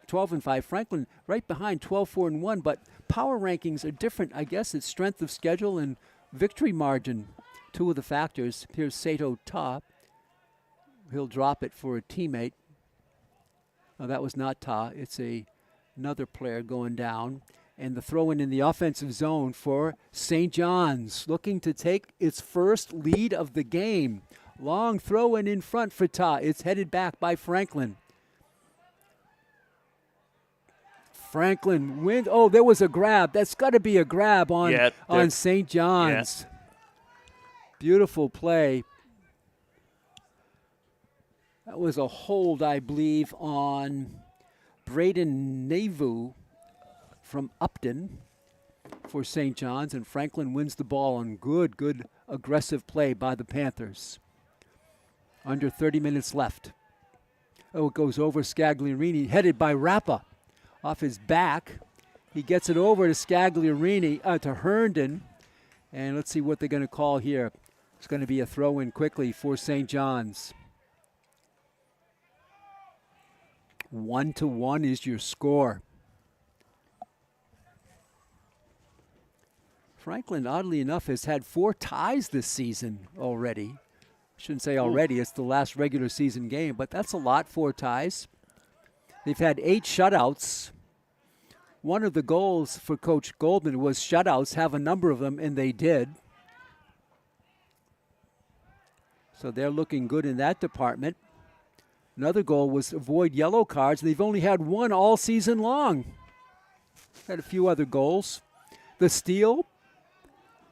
12-5. Franklin right behind 12-4-1, but power rankings are different. I guess it's strength of schedule and victory margin, two of the factors. Here's Sato Ta. He'll drop it for a teammate. No, that was not Ta. It's another player going down. And the throw-in the offensive zone for St. John's, looking to take its first lead of the game. Long throw-in in front for Ta. It's headed back by Franklin. Franklin wins. Oh, there was a grab. That's got to be a grab on St. John's. Yeah. Beautiful play. That was a hold, I believe, on Braden Navu from Upton for St. John's, and Franklin wins the ball on good aggressive play by the Panthers. Under 30 minutes left. Oh, it goes over Scagliarini, headed by Rappa. Off his back, he gets it over to Scagliarini, to Herndon, and let's see what they're going to call here. It's going to be a throw-in quickly for St. John's. 1-1 is your score. Franklin, oddly enough, has had 4 ties this season already. Shouldn't say already, it's the last regular season game, but that's a lot, 4 ties. They've had 8 shutouts. One of the goals for Coach Goldman was shutouts, have a number of them, and they did. So they're looking good in that department. Another goal was avoid yellow cards. They've only had 1 all season long. Had a few other goals. The steal,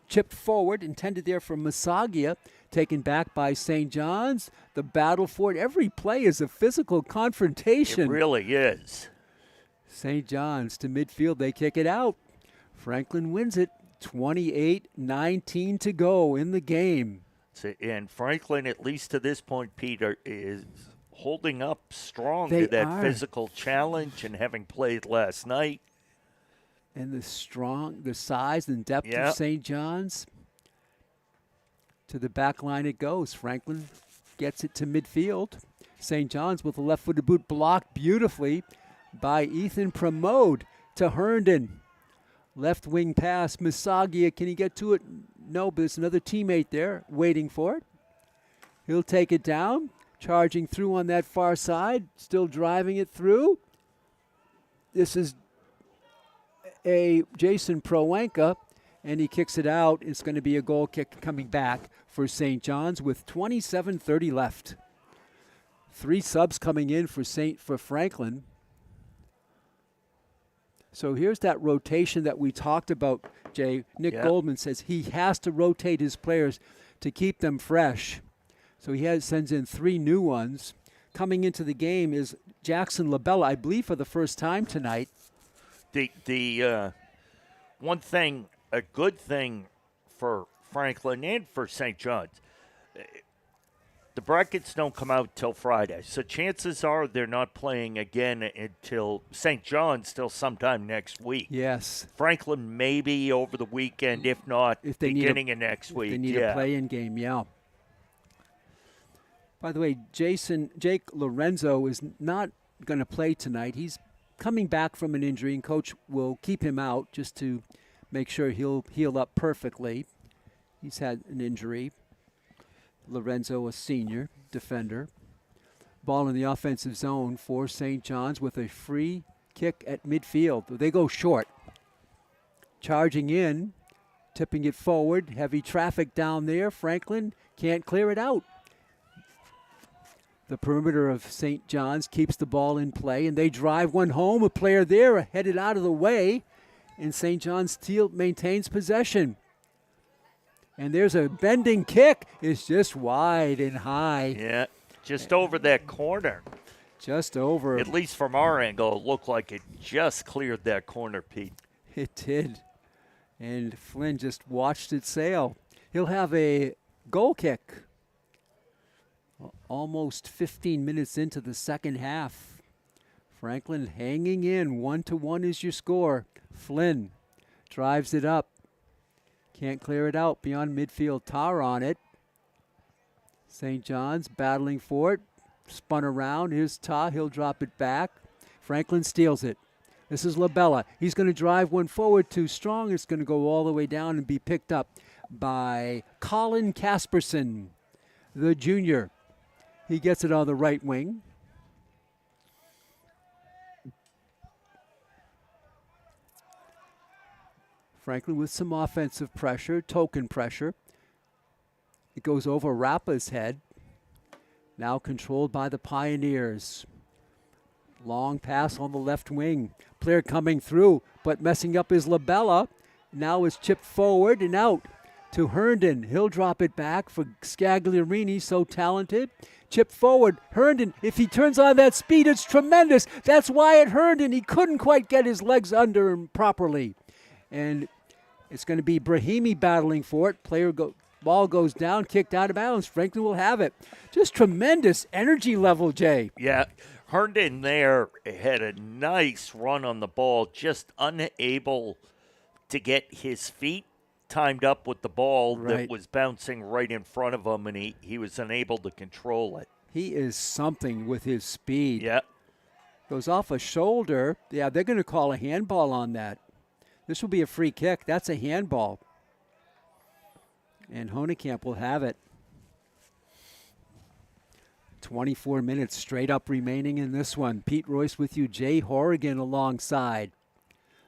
chipped forward, intended there for Masagia, taken back by St. John's. The battle for it. Every play is a physical confrontation. It really is. St. John's to midfield. They kick it out. Franklin wins it. 28-19 to go in the game. And Franklin, at least to this point, Peter, is holding up strong to that physical challenge and having played last night. And the size and depth of St. John's. To the back line it goes. Franklin gets it to midfield. St. John's with a left-footed boot blocked beautifully by Ethan Pramod to Herndon. Left wing pass. Masagia, can he get to it? No, but there's another teammate there waiting for it. He'll take it down. Charging through on that far side. Still driving it through. This is a Jason Prowenka, and he kicks it out. It's going to be a goal kick coming back for St. John's with 27:30 left. 3 subs coming in for Franklin. So here's that rotation that we talked about, Jay. Nick Goldman says he has to rotate his players to keep them fresh. So he sends in 3 new ones. Coming into the game is Jackson Labella, I believe for the first time tonight. The one thing, a good thing for Franklin and for St. John's, the brackets don't come out till Friday, so chances are they're not playing again until St. John's till sometime next week. Yes. Franklin maybe over the weekend, if not beginning of next week. They need a play-in game, By the way, Jake Lorenzo is not going to play tonight. He's coming back from an injury, and Coach will keep him out just to make sure he'll heal up perfectly. He's had an injury. Lorenzo, a senior defender. Ball in the offensive zone for St. John's with a free kick at midfield. They go short. Charging in, tipping it forward. Heavy traffic down there. Franklin can't clear it out. The perimeter of St. John's keeps the ball in play, and they drive one home. A player there headed out of the way, and St. John's still maintains possession. And there's a bending kick. It's just wide and high. Yeah, just over that corner. Just over. At least from our angle, it looked like it just cleared that corner, Pete. It did. And Flynn just watched it sail. He'll have a goal kick. Almost 15 minutes into the second half. Franklin hanging in. 1-1 is your score. Flynn drives it up. Can't clear it out beyond midfield. Tar on it. St. John's battling for it. Spun around. Here's Tar. He'll drop it back. Franklin steals it. This is Labella. He's going to drive one forward too strong. It's going to go all the way down and be picked up by Colin Casperson, the junior. He gets it on the right wing. Franklin with some offensive pressure, token pressure. It goes over Rappa's head. Now controlled by the Pioneers. Long pass on the left wing. Player coming through, but messing up his Labella. Now it's chipped forward and out to Herndon. He'll drop it back for Scagliarini, so talented. Chip forward. Herndon, if he turns on that speed, it's tremendous. That's Wyatt Herndon. He couldn't quite get his legs under him properly. And it's going to be Brahimi battling for it. Ball goes down, kicked out of bounds. Franklin will have it. Just tremendous energy level, Jay. Yeah, Herndon there had a nice run on the ball, just unable to get his feet timed up with the ball that was bouncing right in front of him, and he was unable to control it. He is something with his speed. Yeah. Goes off a shoulder. Yeah, they're going to call a handball on that. This will be a free kick. That's a handball. And Honekamp will have it. 24 minutes straight up remaining in this one. Pete Royce with you, Jay Horrigan alongside.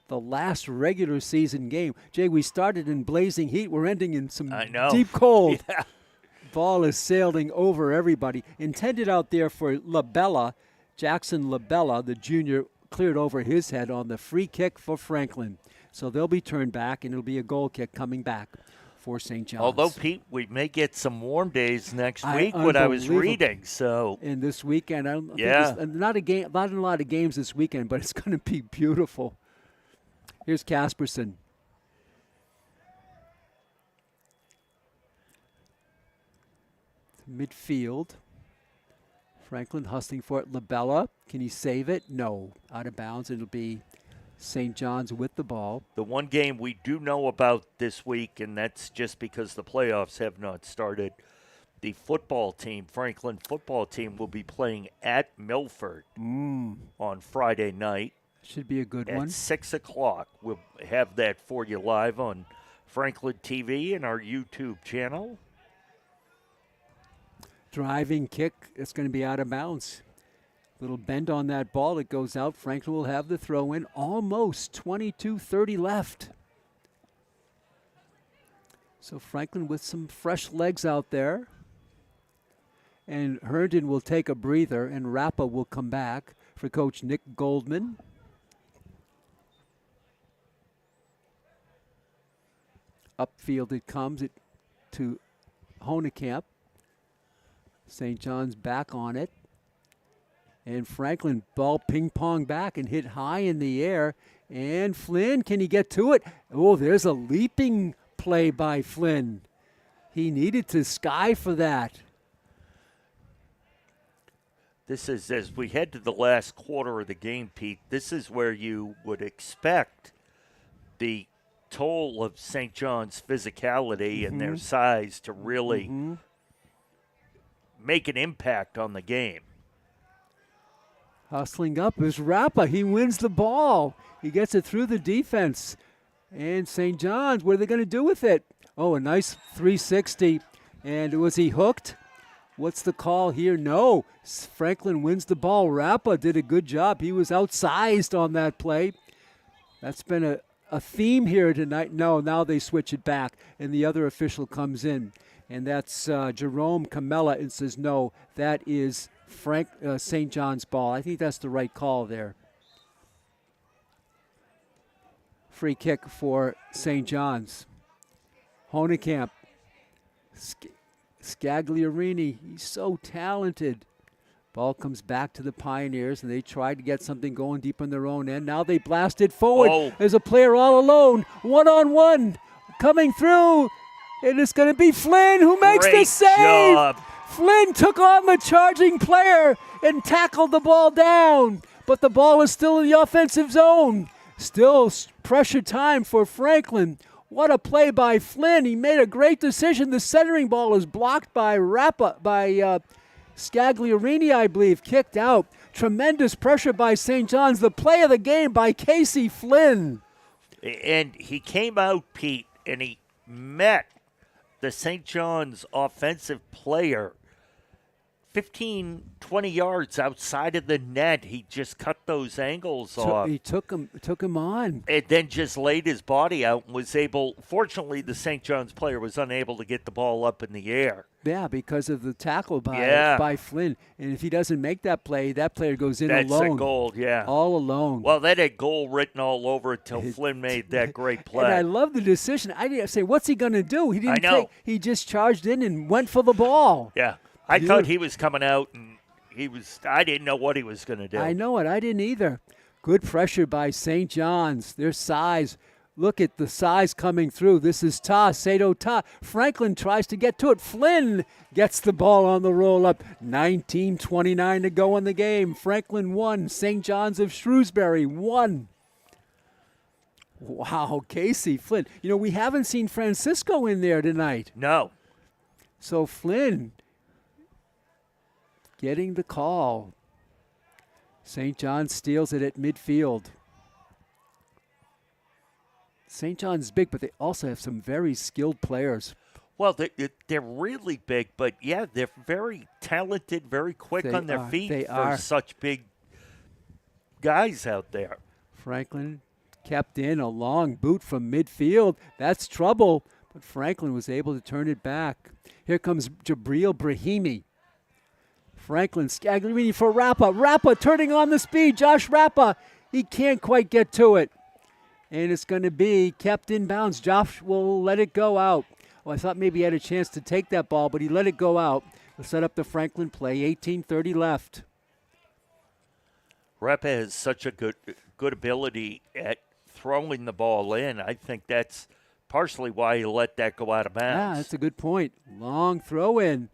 The last regular season game. Jay, we started in blazing heat. We're ending in some deep cold. Yeah. Ball is sailing over everybody. Intended out there for Labella. Jackson Labella, the junior, cleared over his head on the free kick for Franklin. So they'll be turned back, and it'll be a goal kick coming back for St. John's. Although, Pete, we may get some warm days next week, what I was reading. So in this weekend, I think not a lot of games this weekend, but it's going to be beautiful. Here's Casperson. Midfield. Franklin hustling for it. Labella, can he save it? No. Out of bounds. It'll be St. John's with the ball. The one game we do know about this week, and that's just because the playoffs have not started, the football team, Franklin football team, will be playing at Milford on Friday night. Should be a good at one. At 6 o'clock. We'll have that for you live on Franklin TV and our YouTube channel. Driving kick. It's going to be out of bounds. Little bend on that ball. It goes out. Franklin will have the throw in. Almost 22:30 left. So Franklin with some fresh legs out there. And Herndon will take a breather, and Rappa will come back for Coach Nick Goldman. Upfield it comes to Honekamp. St. John's back on it. And Franklin, ball ping-pong back and hit high in the air. And Flynn, can he get to it? Oh, there's a leaping play by Flynn. He needed to sky for that. This is, as we head to the last quarter of the game, Pete, this is where you would expect the toll of St. John's physicality and their size to really make an impact on the game. Hustling up is Rappa. He wins the ball. He gets it through the defense. And St. John's, what are they going to do with it? Oh, a nice 360. And was he hooked? What's the call here? No. Franklin wins the ball. Rappa did a good job. He was outsized on that play. That's been a theme here tonight. No, now they switch it back, and the other official comes in. And that's Jerome Camella and says, no, that is St. John's ball. I think that's the right call there. Free kick for St. John's. Honekamp. Scagliarini, he's so talented. Ball comes back to the Pioneers, and they tried to get something going deep on their own end. Now they blast it forward. Oh. There's a player all alone, one-on-one, coming through. It is going to be Flynn who makes the Great save. job. Flynn took on the charging player and tackled the ball down, but the ball is still in the offensive zone. Still pressure time for Franklin. What a play by Flynn. He made a great decision. The centering ball is blocked by Scagliarini, I believe, kicked out. Tremendous pressure by St. John's. The play of the game by Casey Flynn. And he came out, Pete, and he met the St. John's offensive player 15, 20 yards outside of the net. He just cut those angles off. He took him on. And then just laid his body out and was able, fortunately, the St. John's player was unable to get the ball up in the air. Yeah, because of the tackle by Flynn. And if he doesn't make that play, that player goes in alone. That's a goal, yeah. All alone. Well, that had goal written all over it till Flynn made that great play. And I love the decision. I didn't say, what's he going to do? He didn't I know. He just charged in and went for the ball. Yeah. I thought he was coming out, and I didn't know what he was going to do. I know it. I didn't either. Good pressure by St. John's. Their size. Look at the size coming through. This is Sato Ta. Franklin tries to get to it. Flynn gets the ball on the roll-up. 19:29 to go in the game. Franklin 1. St. John's of Shrewsbury 1. Wow, Casey Flynn. You know, we haven't seen Francisco in there tonight. No. So Flynn getting the call. St. John's steals it at midfield. St. John's big, but they also have some very skilled players. Well, they're really big, but, yeah, they're very talented, very quick on their feet for such big guys out there. Franklin kept in a long boot from midfield. That's trouble, but Franklin was able to turn it back. Here comes Jabril Brahimi. Franklin Scagliarini for Rappa. Rappa turning on the speed. Josh Rappa, he can't quite get to it. And it's going to be kept in bounds. Josh will let it go out. Well, I thought maybe he had a chance to take that ball, but he let it go out. We'll set up the Franklin play. 18:30 left. Rappa has such a good ability at throwing the ball in. I think that's partially why he let that go out of bounds. Yeah, that's a good point. Long throw in.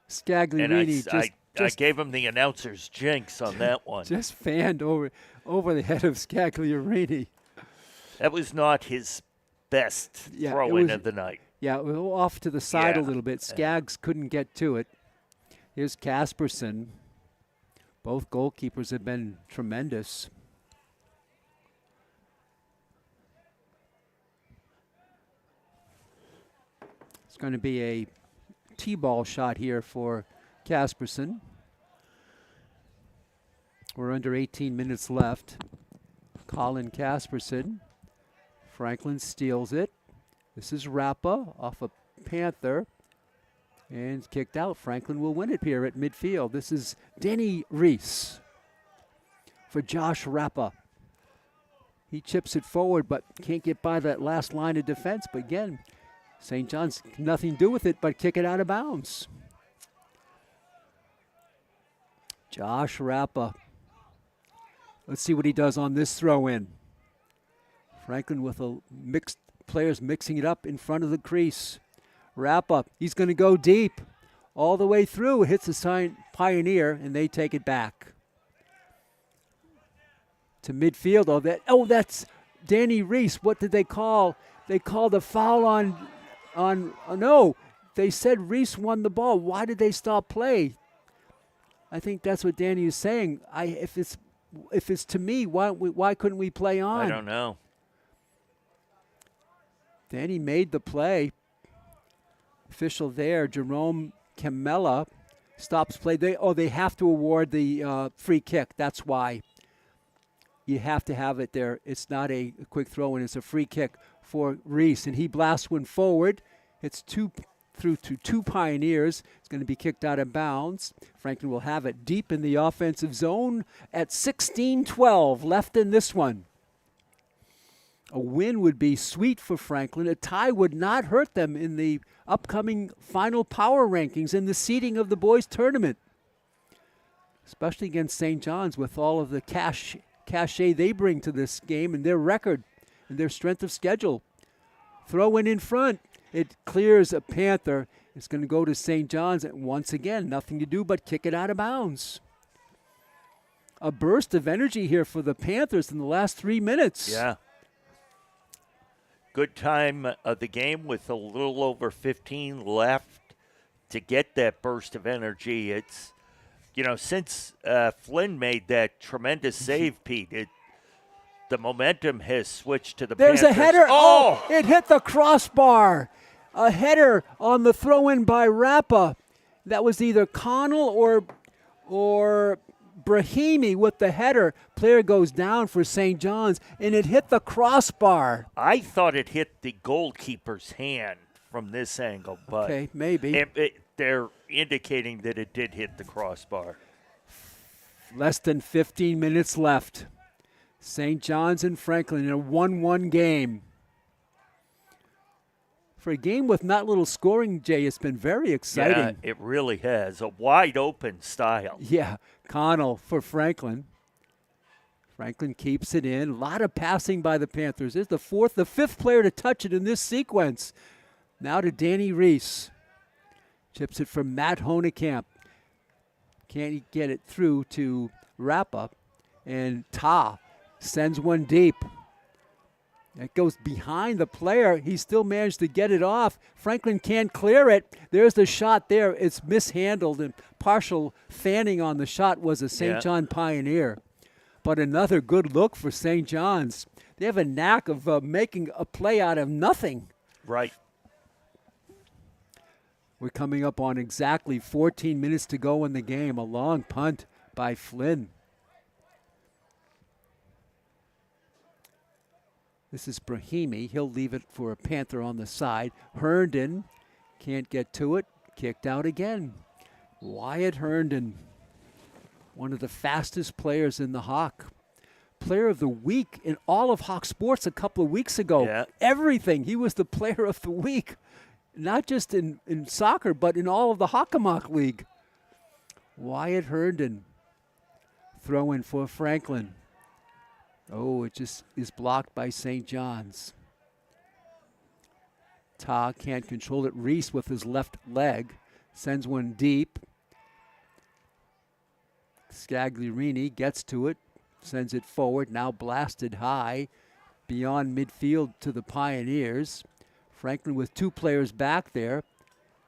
Scagliarini I gave him the announcer's jinx on that one. Just fanned over the head of Scagliarini. That was not his best throw-in of the night. Yeah, it was off to the side a little bit. Skaggs couldn't get to it. Here's Casperson. Both goalkeepers have been tremendous. It's going to be a T-ball shot here for Casperson. We're under 18 minutes left. Colin Casperson. Franklin steals it. This is Rappa off a Panther. And it's kicked out. Franklin will win it here at midfield. This is Denny Reese for Josh Rappa. He chips it forward, but can't get by that last line of defense. But again, St. John's nothing to do with it but kick it out of bounds. Josh Rappa. Let's see what he does on this throw-in. Franklin with a players mixing it up in front of the crease. Rappa, he's going to go deep. All the way through, it hits the Pioneer, and they take it back. To midfield. That's Danny Reese. What did they call? They called a foul on no. They said Reese won the ball. Why did they stop play? I think that's what Danny is saying. If it's to me, why couldn't we play on? I don't know. Danny made the play. official there, Jerome Camella, stops play. They have to award the free kick. That's why. You have to have it there. It's not a quick throw, and it's a free kick for Reese. And he blasts one forward. It's through to two Pioneers. It's going to be kicked out of bounds. Franklin will have it deep in the offensive zone at 16-12 left in this one. A win would be sweet for Franklin. A tie would not hurt them in the upcoming final power rankings in the seeding of the boys tournament, especially against St. John's with all of the cachet they bring to this game and their record and their strength of schedule. Throw in front. It clears a Panther. It's going to go to St. John's. And once again, nothing to do but kick it out of bounds. A burst of energy here for the Panthers in the last 3 minutes. Yeah. Good time of the game with a little over 15 left to get that burst of energy. It's, since Flynn made that tremendous save, Pete, the momentum has switched to the There's Panthers. A header. Oh! It hit the crossbar. A header on the throw-in by Rappa. That was either Connell or Brahimi with the header. Player goes down for St. John's, and it hit the crossbar. I thought it hit the goalkeeper's hand from this angle, but okay, maybe. They're indicating that it did hit the crossbar. Less than 15 minutes left. St. John's and Franklin in a 1-1 game. For a game with not little scoring, Jay, it's been very exciting. Yeah, it really has. A wide open style. Yeah, Connell for Franklin. Franklin keeps it in. A lot of passing by the Panthers. There's the fifth player to touch it in this sequence. Now to Danny Reese. Chips it from Matt Honekamp. Can't get it through to Rappa. And Ta sends one deep. It goes behind the player. He still managed to get it off. Franklin can't clear it. There's the shot there. It's mishandled, and partial fanning on the shot was a St. John Pioneer. But another good look for St. John's. They have a knack of making a play out of nothing. Right. We're coming up on exactly 14 minutes to go in the game. A long punt by Flynn. This is Brahimi. He'll leave it for a Panther on the side. Herndon can't get to it. Kicked out again. Wyatt Herndon, one of the fastest players in the Hawk. Player of the week in all of Hawk sports a couple of weeks ago. Yeah. Everything. He was the player of the week. Not just in soccer, but in all of the Hockomock League. Wyatt Herndon. Throw in for Franklin. Oh, it just is blocked by St. John's. Ta can't control it. Reese with his left leg sends one deep. Scagliarini gets to it, sends it forward, now blasted high beyond midfield to the Pioneers. Franklin with two players back there,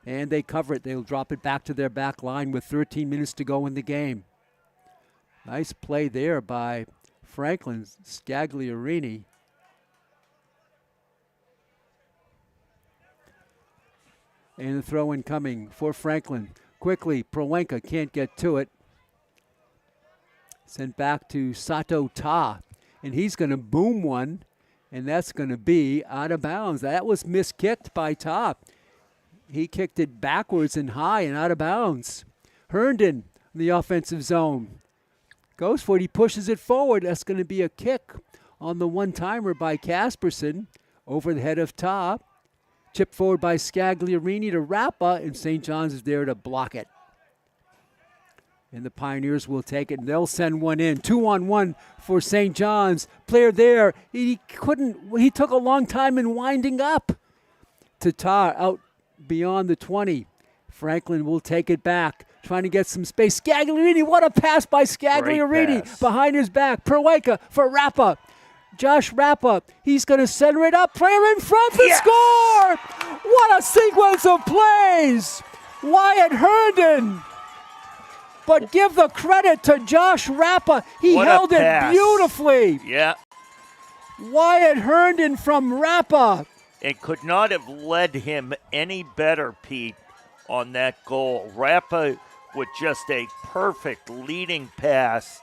and they cover it. They'll drop it back to their back line with 13 minutes to go in the game. Nice play there by Franklin. Scagliarini. And the throw in coming for Franklin. Quickly, Prowenka can't get to it. Sent back to Sato Ta. And he's going to boom one. And that's going to be out of bounds. That was miskicked by Ta. He kicked it backwards and high and out of bounds. Herndon in the offensive zone. Goes for it. He pushes it forward. That's going to be a kick on the one-timer by Casperson. Over the head of Ta. Chipped forward by Scagliarini to Rappa, and St. John's is there to block it. And the Pioneers will take it, and they'll send one in. 2-on-1 for St. John's. Player there. He took a long time in winding up. Tatar out beyond the 20. Franklin will take it back. Trying to get some space. Scagliarini, what a pass by Scagliarini. Behind his back. Prowenka for Rappa. Josh Rappa, he's going to center it up. Player in front to score! What a sequence of plays! Wyatt Herndon. But give the credit to Josh Rappa. He held it beautifully. Yeah. Wyatt Herndon from Rappa. and could not have led him any better, Pete, on that goal. Rappa with just a perfect leading pass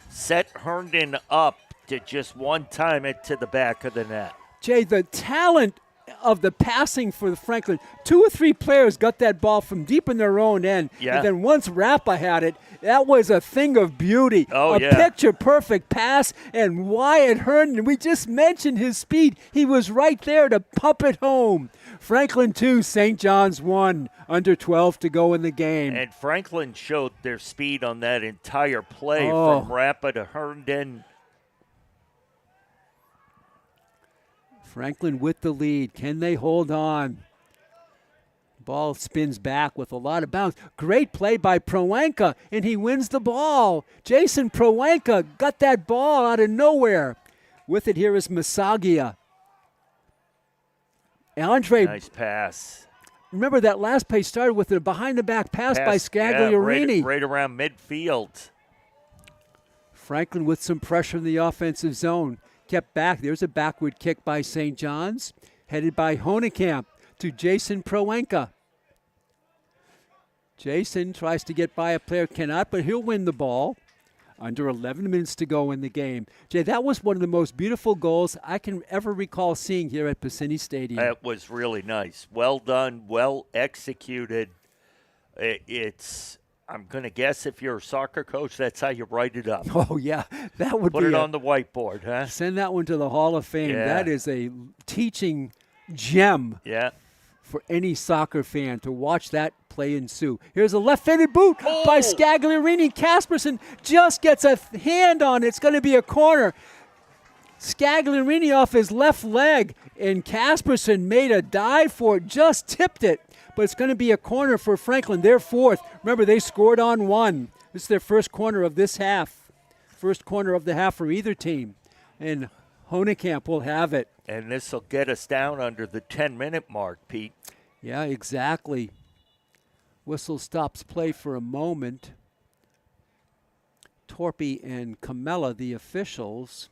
set Herndon up to just one-time it to the back of the net. Jay, the talent of the passing for Franklin, 2 or 3 players got that ball from deep in their own end. Yeah. And then once Rappa had it, that was a thing of beauty. Oh, a yeah. picture-perfect pass. And Wyatt Herndon, we just mentioned his speed. He was right there to pump it home. Franklin 2, St. John's 1, under 12 to go in the game. And Franklin showed their speed on that entire play Oh. from Rappa to Herndon. Franklin with the lead. Can they hold on? Ball spins back with a lot of bounce. Great play by Proenka, and he wins the ball. Jason Proenka got that ball out of nowhere. With it here is Masagia. Andre, Nice pass. remember that last play started with a behind-the-back pass by Scagliarini. Right around midfield. Franklin with some pressure in the offensive zone. Kept back. There's a backward kick by St. John's. Headed by Honekamp to Jason Proenka. Jason tries to get by a player, cannot, but he'll win the ball. Under 11 minutes to go in the game. Jay, that was one of the most beautiful goals I can ever recall seeing here at Piscini Stadium. That was really nice. Well done, well executed. It's, I'm going to guess if you're a soccer coach, that's how you write it up. Oh, yeah. That would Put be it on the whiteboard, huh? Send that one to the Hall of Fame. Yeah. That is a teaching gem Yeah. for any soccer fan to watch that play ensue. Here's a left-handed boot by Scagliarini. Casperson just gets a hand on it. It's going to be a corner. Scagliarini off his left leg, and Casperson made a dive for it, just tipped it. But it's going to be a corner for Franklin. They're fourth. Remember, they scored on 1. This is their first corner of this half. First corner of the half for either team. And Honekamp will have it. And this will get us down under the 10-minute mark, Pete. Yeah, exactly. Whistle stops play for a moment. Torpy and Camella, the officials.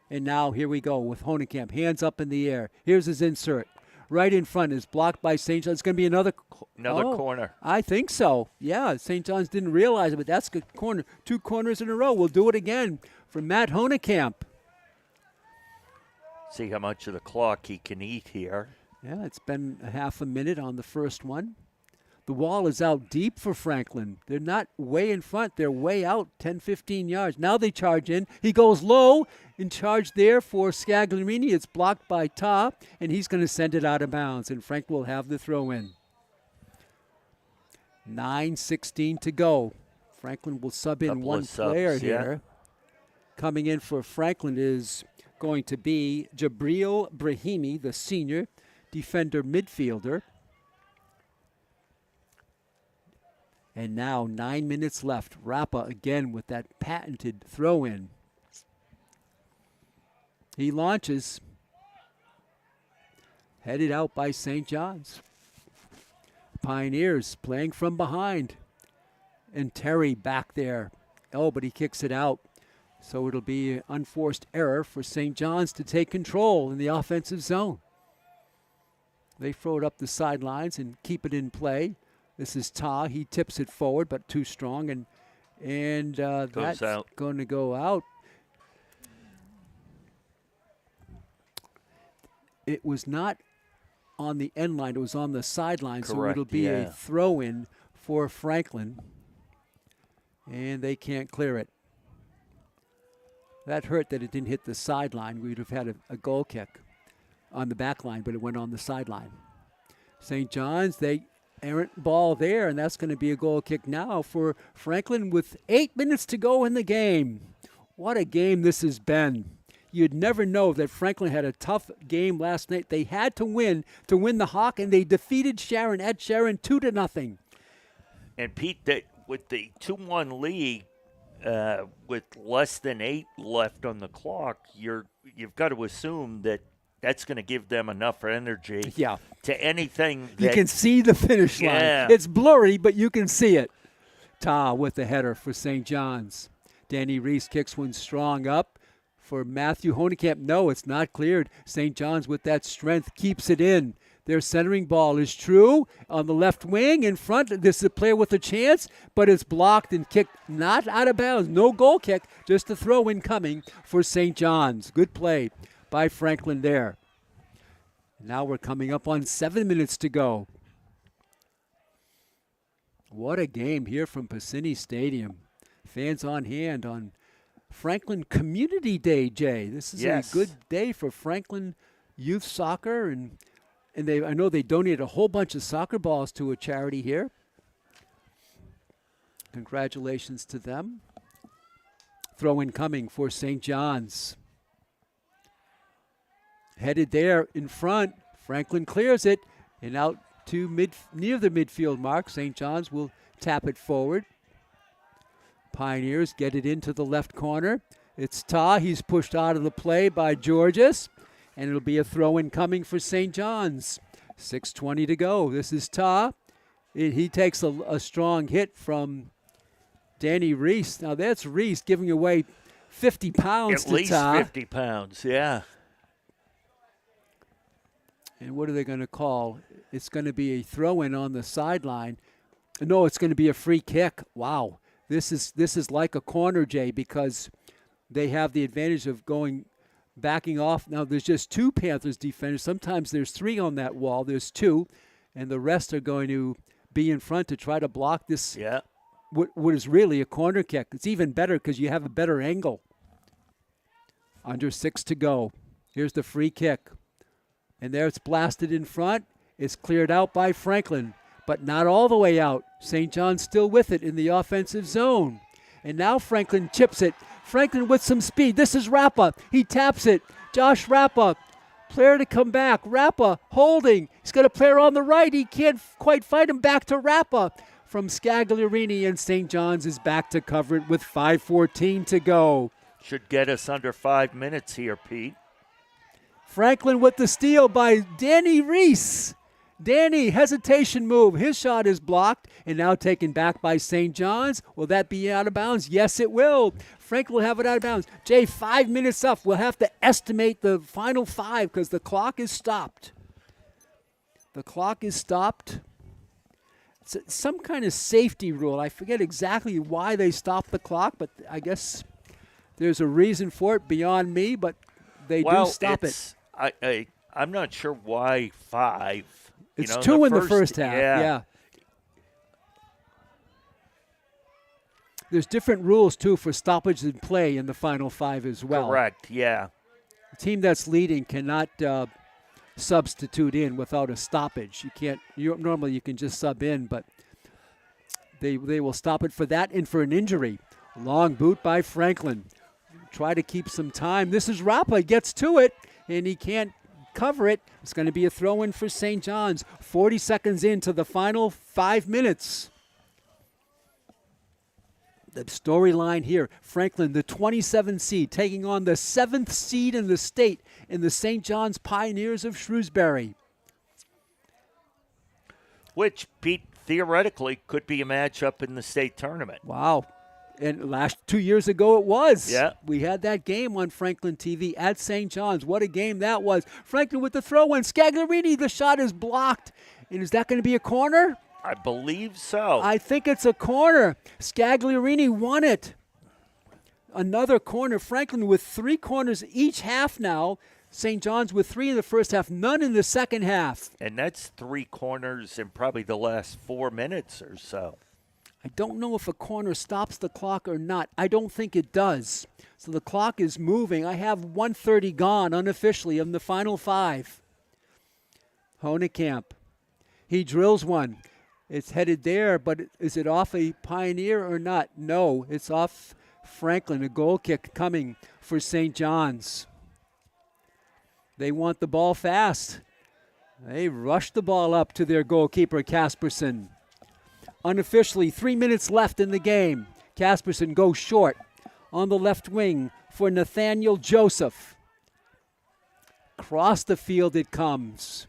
And now here we go with Honekamp. Hands up in the air. Here's his insert. Right in front is blocked by St. John's. It's going to be another corner. I think so. Yeah, St. John's didn't realize it, but that's a corner. 2 corners in a row. We'll do it again for Matt Honekamp. See how much of the clock he can eat here. Yeah, it's been a half a minute on the first one. The wall is out deep for Franklin. They're not way in front. They're way out 10, 15 yards. Now they charge in. He goes low in charge there for Scagliarini. It's blocked by Ta, and he's going to send it out of bounds, and Frank will have the throw in. 9:16 to go. Franklin will sub in one player here. Coming in for Franklin is going to be Jabril Brahimi, the senior defender midfielder. And now 9 minutes left. Rappa again with that patented throw-in. He launches. Headed out by St. John's. Pioneers playing from behind. And Terry back there. Oh, but he kicks it out. So it'll be an unforced error for St. John's to take control in the offensive zone. They throw it up the sidelines and keep it in play. This is Ta. He tips it forward, but too strong, and that's going to go out. It was not on the end line. It was on the sideline, so it'll be a throw-in for Franklin, and they can't clear it. That hurt that it didn't hit the sideline. We'd have had a goal kick on the back line, but it went on the sideline. St. John's, they errant ball there, and that's going to be a goal kick now for Franklin with 8 minutes to go in the game. What a game this has been. You'd never know that Franklin had a tough game last night. They had to win the Hawk, and they defeated Sharon at Sharon 2-0. And Pete, with the 2-1 lead, with less than 8 left on the clock, you've got to assume that that's going to give them enough energy to anything. You can see the finish line. It's blurry, but you can see it. Ta with the header for St. John's. Danny Reese kicks one strong up for Matthew Honekamp. No, it's not cleared. St. John's with that strength keeps it in. Their centering ball is true on the left wing in front. This is a player with a chance, but it's blocked and kicked not out of bounds. No goal kick, just a throw in coming for St. John's. Good play by Franklin there. Now we're coming up on 7 minutes to go. What a game here from Piscini Stadium. Fans on hand on Franklin Community Day, Jay. This is a good day for Franklin youth soccer, and I know they donated a whole bunch of soccer balls to a charity here. Congratulations to them. Throw in coming for St. John's. Headed there in front. Franklin clears it and out to near the midfield mark. St. John's will tap it forward. Pioneers get it into the left corner. It's Ta. He's pushed out of the play by Georges. And it'll be a throw-in coming for St. John's. 6:20 to go. This is Ta. He takes a strong hit from Danny Reese. Now that's Reese giving away 50 pounds to Ta. At least 50 pounds, yeah. And what are they going to call? It's going to be a throw-in on the sideline. No, it's going to be a free kick. Wow. This is like a corner, Jay, because they have the advantage of backing off. Now, there's just 2 Panthers defenders. Sometimes there's 3 on that wall. There's 2, and the rest are going to be in front to try to block this, what is really a corner kick. It's even better because you have a better angle. Under 6 to go. Here's the free kick. And there it's blasted in front. It's cleared out by Franklin, but not all the way out. St. John's still with it in the offensive zone. And now Franklin chips it. Franklin with some speed. This is Rappa. He taps it. Josh Rappa. Player to come back. Rappa holding. He's got a player on the right. He can't quite fight him. Back to Rappa from Scagliarini, and St. John's is back to cover it with 5:14 to go. Should get us under 5 minutes here, Pete. Franklin with the steal by Danny Reese. Danny, hesitation move. His shot is blocked and now taken back by St. John's. Will that be out of bounds? Yes, it will. Franklin will have it out of bounds. Jay, 5 minutes up. We'll have to estimate the final 5 because the clock is stopped. The clock is stopped. It's some kind of safety rule. I forget exactly why they stopped the clock, but I guess there's a reason for it beyond me, but they do stop it. I'm not sure why 5. It's 2 in the first half, yeah. There's different rules, too, for stoppage and play in the final 5 as well. Correct, yeah. The team that's leading cannot substitute in without a stoppage. Normally you can just sub in, but they will stop it for that and for an injury. Long boot by Franklin. Try to keep some time. This is Rappa. Gets to it, and he can't cover it. It's going to be a throw-in for St. John's. 40 seconds into the final 5 minutes. The storyline here, Franklin, the 27th seed, taking on the 7th seed in the state in the St. John's Pioneers of Shrewsbury. Which, Pete, theoretically could be a matchup in the state tournament. Wow. And 2 years ago it was. Yeah. We had that game on Franklin TV at St. John's. What a game that was. Franklin with the throw-in. Scagliarini, the shot is blocked. And is that going to be a corner? I believe so. I think it's a corner. Scagliarini won it. Another corner. Franklin with 3 corners each half now. St. John's with 3 in the first half, none in the second half. And that's 3 corners in probably the last 4 minutes or so. I don't know if a corner stops the clock or not. I don't think it does. So the clock is moving. I have 1:30 gone unofficially in the final 5. Honekamp. He drills one. It's headed there, but is it off a Pioneer or not? No, it's off Franklin. A goal kick coming for St. John's. They want the ball fast. They rush the ball up to their goalkeeper, Casperson. Unofficially, 3 minutes left in the game. Casperson goes short on the left wing for Nathaniel Joseph. Across the field it comes.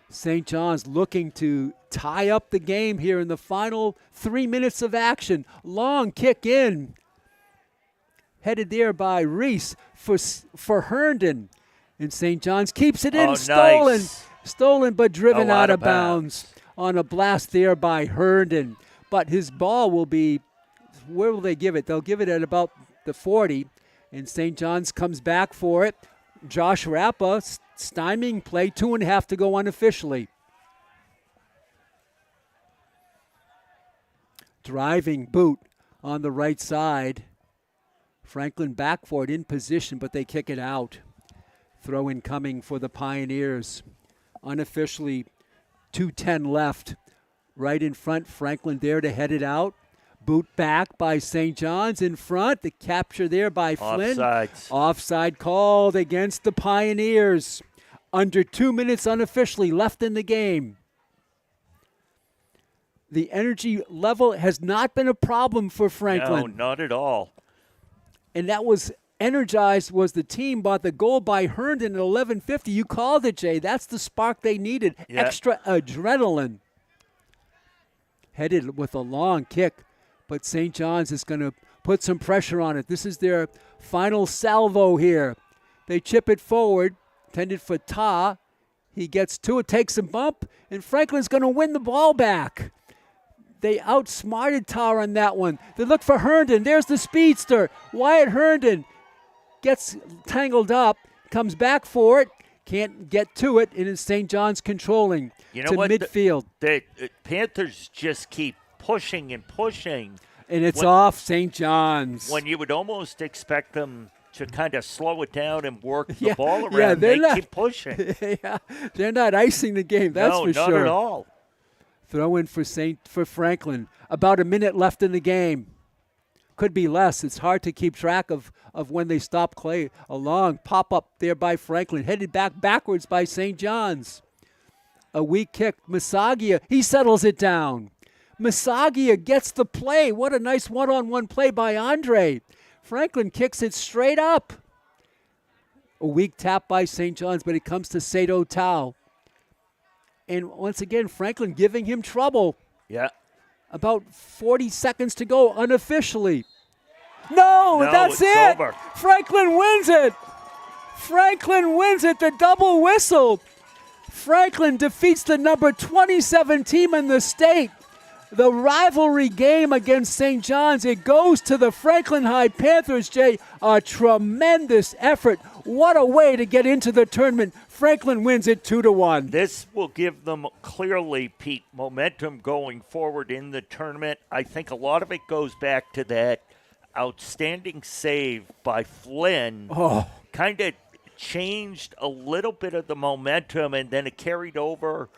St. John's looking to tie up the game here in the final 3 minutes of action. Long kick in. headed there by Reese for Herndon. And St. John's keeps it in, Oh, stolen. nice. Stolen but driven Oh, out of bounds on a blast there by Herndon. But his ball will be, where will they give it? They'll give it at about the 40. And St. John's comes back for it. Josh Rappa stymieing play, 2.5 to go unofficially. Driving boot on the right side. Franklin back for it in position, but they kick it out. Throw in coming for the Pioneers. Unofficially 2:10 left. Right in front, Franklin there to head it out. Boot back by St. John's in front. The capture there by Flynn. Offsides. Offside called against the Pioneers. Under 2 minutes unofficially left in the game. The energy level has not been a problem for Franklin. No, not at all. And that was energized was the team, but the goal by Herndon at 11:50. You called it, Jay. That's the spark they needed. Yeah. Extra adrenaline. Headed with a long kick, but St. John's is going to put some pressure on it. This is their final salvo here. They chip it forward, intended for Ta. He gets to it, takes a bump, and Franklin's going to win the ball back. They outsmarted Ta on that one. They look for Herndon. There's the speedster. Wyatt Herndon gets tangled up, comes back for it, can't get to it, and it's St. John's controlling to midfield. The Panthers just keep pushing and pushing. And it's off St. John's. When you would almost expect them to kind of slow it down and work the ball around, yeah, they not, keep pushing. Yeah, they're not icing the game, that's for sure. No, not at all. Throw in for Franklin. About a minute left in the game. Could be less. It's hard to keep track of when they stop play. A long pop-up there by Franklin. Headed backwards by St. John's. A weak kick. Masagia, he settles it down. Masagia gets the play. What a nice one-on-one play by Andre. Franklin kicks it straight up. A weak tap by St. John's, but it comes to Sato Tao. And once again, Franklin giving him trouble. Yeah. About 40 seconds to go unofficially. No, that's it's it. over. Franklin wins it. Franklin wins it. The double whistle. Franklin defeats the number 27 team in the state. The rivalry game against St. John's, it goes to the Franklin High Panthers, Jay. A tremendous effort. What a way to get into the tournament. Franklin wins it 2-1. This will give them clearly, Pete, momentum going forward in the tournament. I think a lot of it goes back to that outstanding save by Flynn. Kind of changed a little bit of the momentum, and then it carried over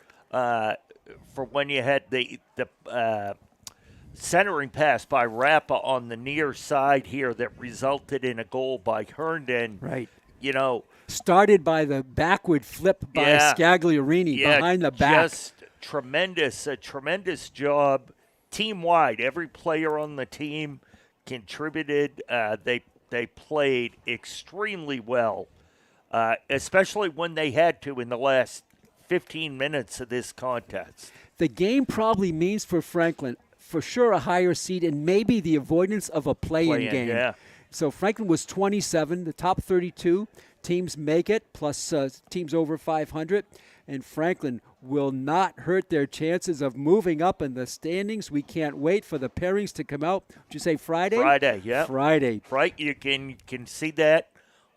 for when you had the centering pass by Rappa on the near side here that resulted in a goal by Herndon. Right. You know, started by the backward flip by Scagliarini behind the back. Just a tremendous job team-wide. Every player on the team contributed. They played extremely well, especially when they had to in the last 15 minutes of this contest. The game probably means for Franklin, for sure, a higher seed and maybe the avoidance of a play-in game. Yeah. So Franklin was 27. The top 32 teams make it, plus teams over 500. And Franklin will not hurt their chances of moving up in the standings. We can't wait for the pairings to come out. Did you say Friday? Friday, yeah. Friday. Right, you can see that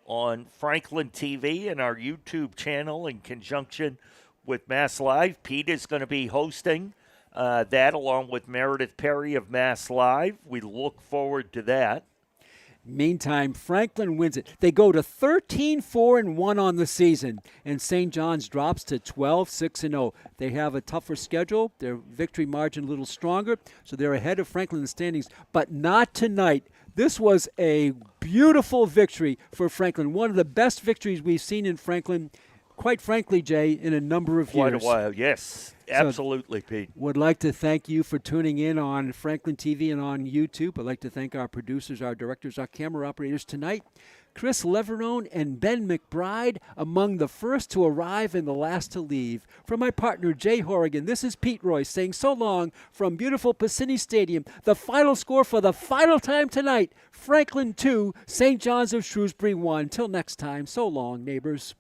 on Franklin TV and our YouTube channel in conjunction with Mass Live. Pete is going to be hosting that along with Meredith Perry of Mass Live. We look forward to that. Meantime, Franklin wins it. They go to 13-4-1 on the season, and St. John's drops to 12-6-0. They have a tougher schedule. Their victory margin a little stronger, so they're ahead of Franklin in the standings, but not tonight. This was a beautiful victory for Franklin, one of the best victories we've seen in Franklin, quite frankly, Jay, in a number of years. Quite a while, yes. Absolutely, Pete. Would like to thank you for tuning in on Franklin TV and on YouTube. I'd like to thank our producers, our directors, our camera operators tonight. Chris Leverone and Ben McBride among the first to arrive and the last to leave. For my partner, Jay Horrigan, this is Pete Royce saying so long from beautiful Piscini Stadium. The final score for the final time tonight, Franklin 2, St. John's of Shrewsbury 1. Till next time, so long, neighbors.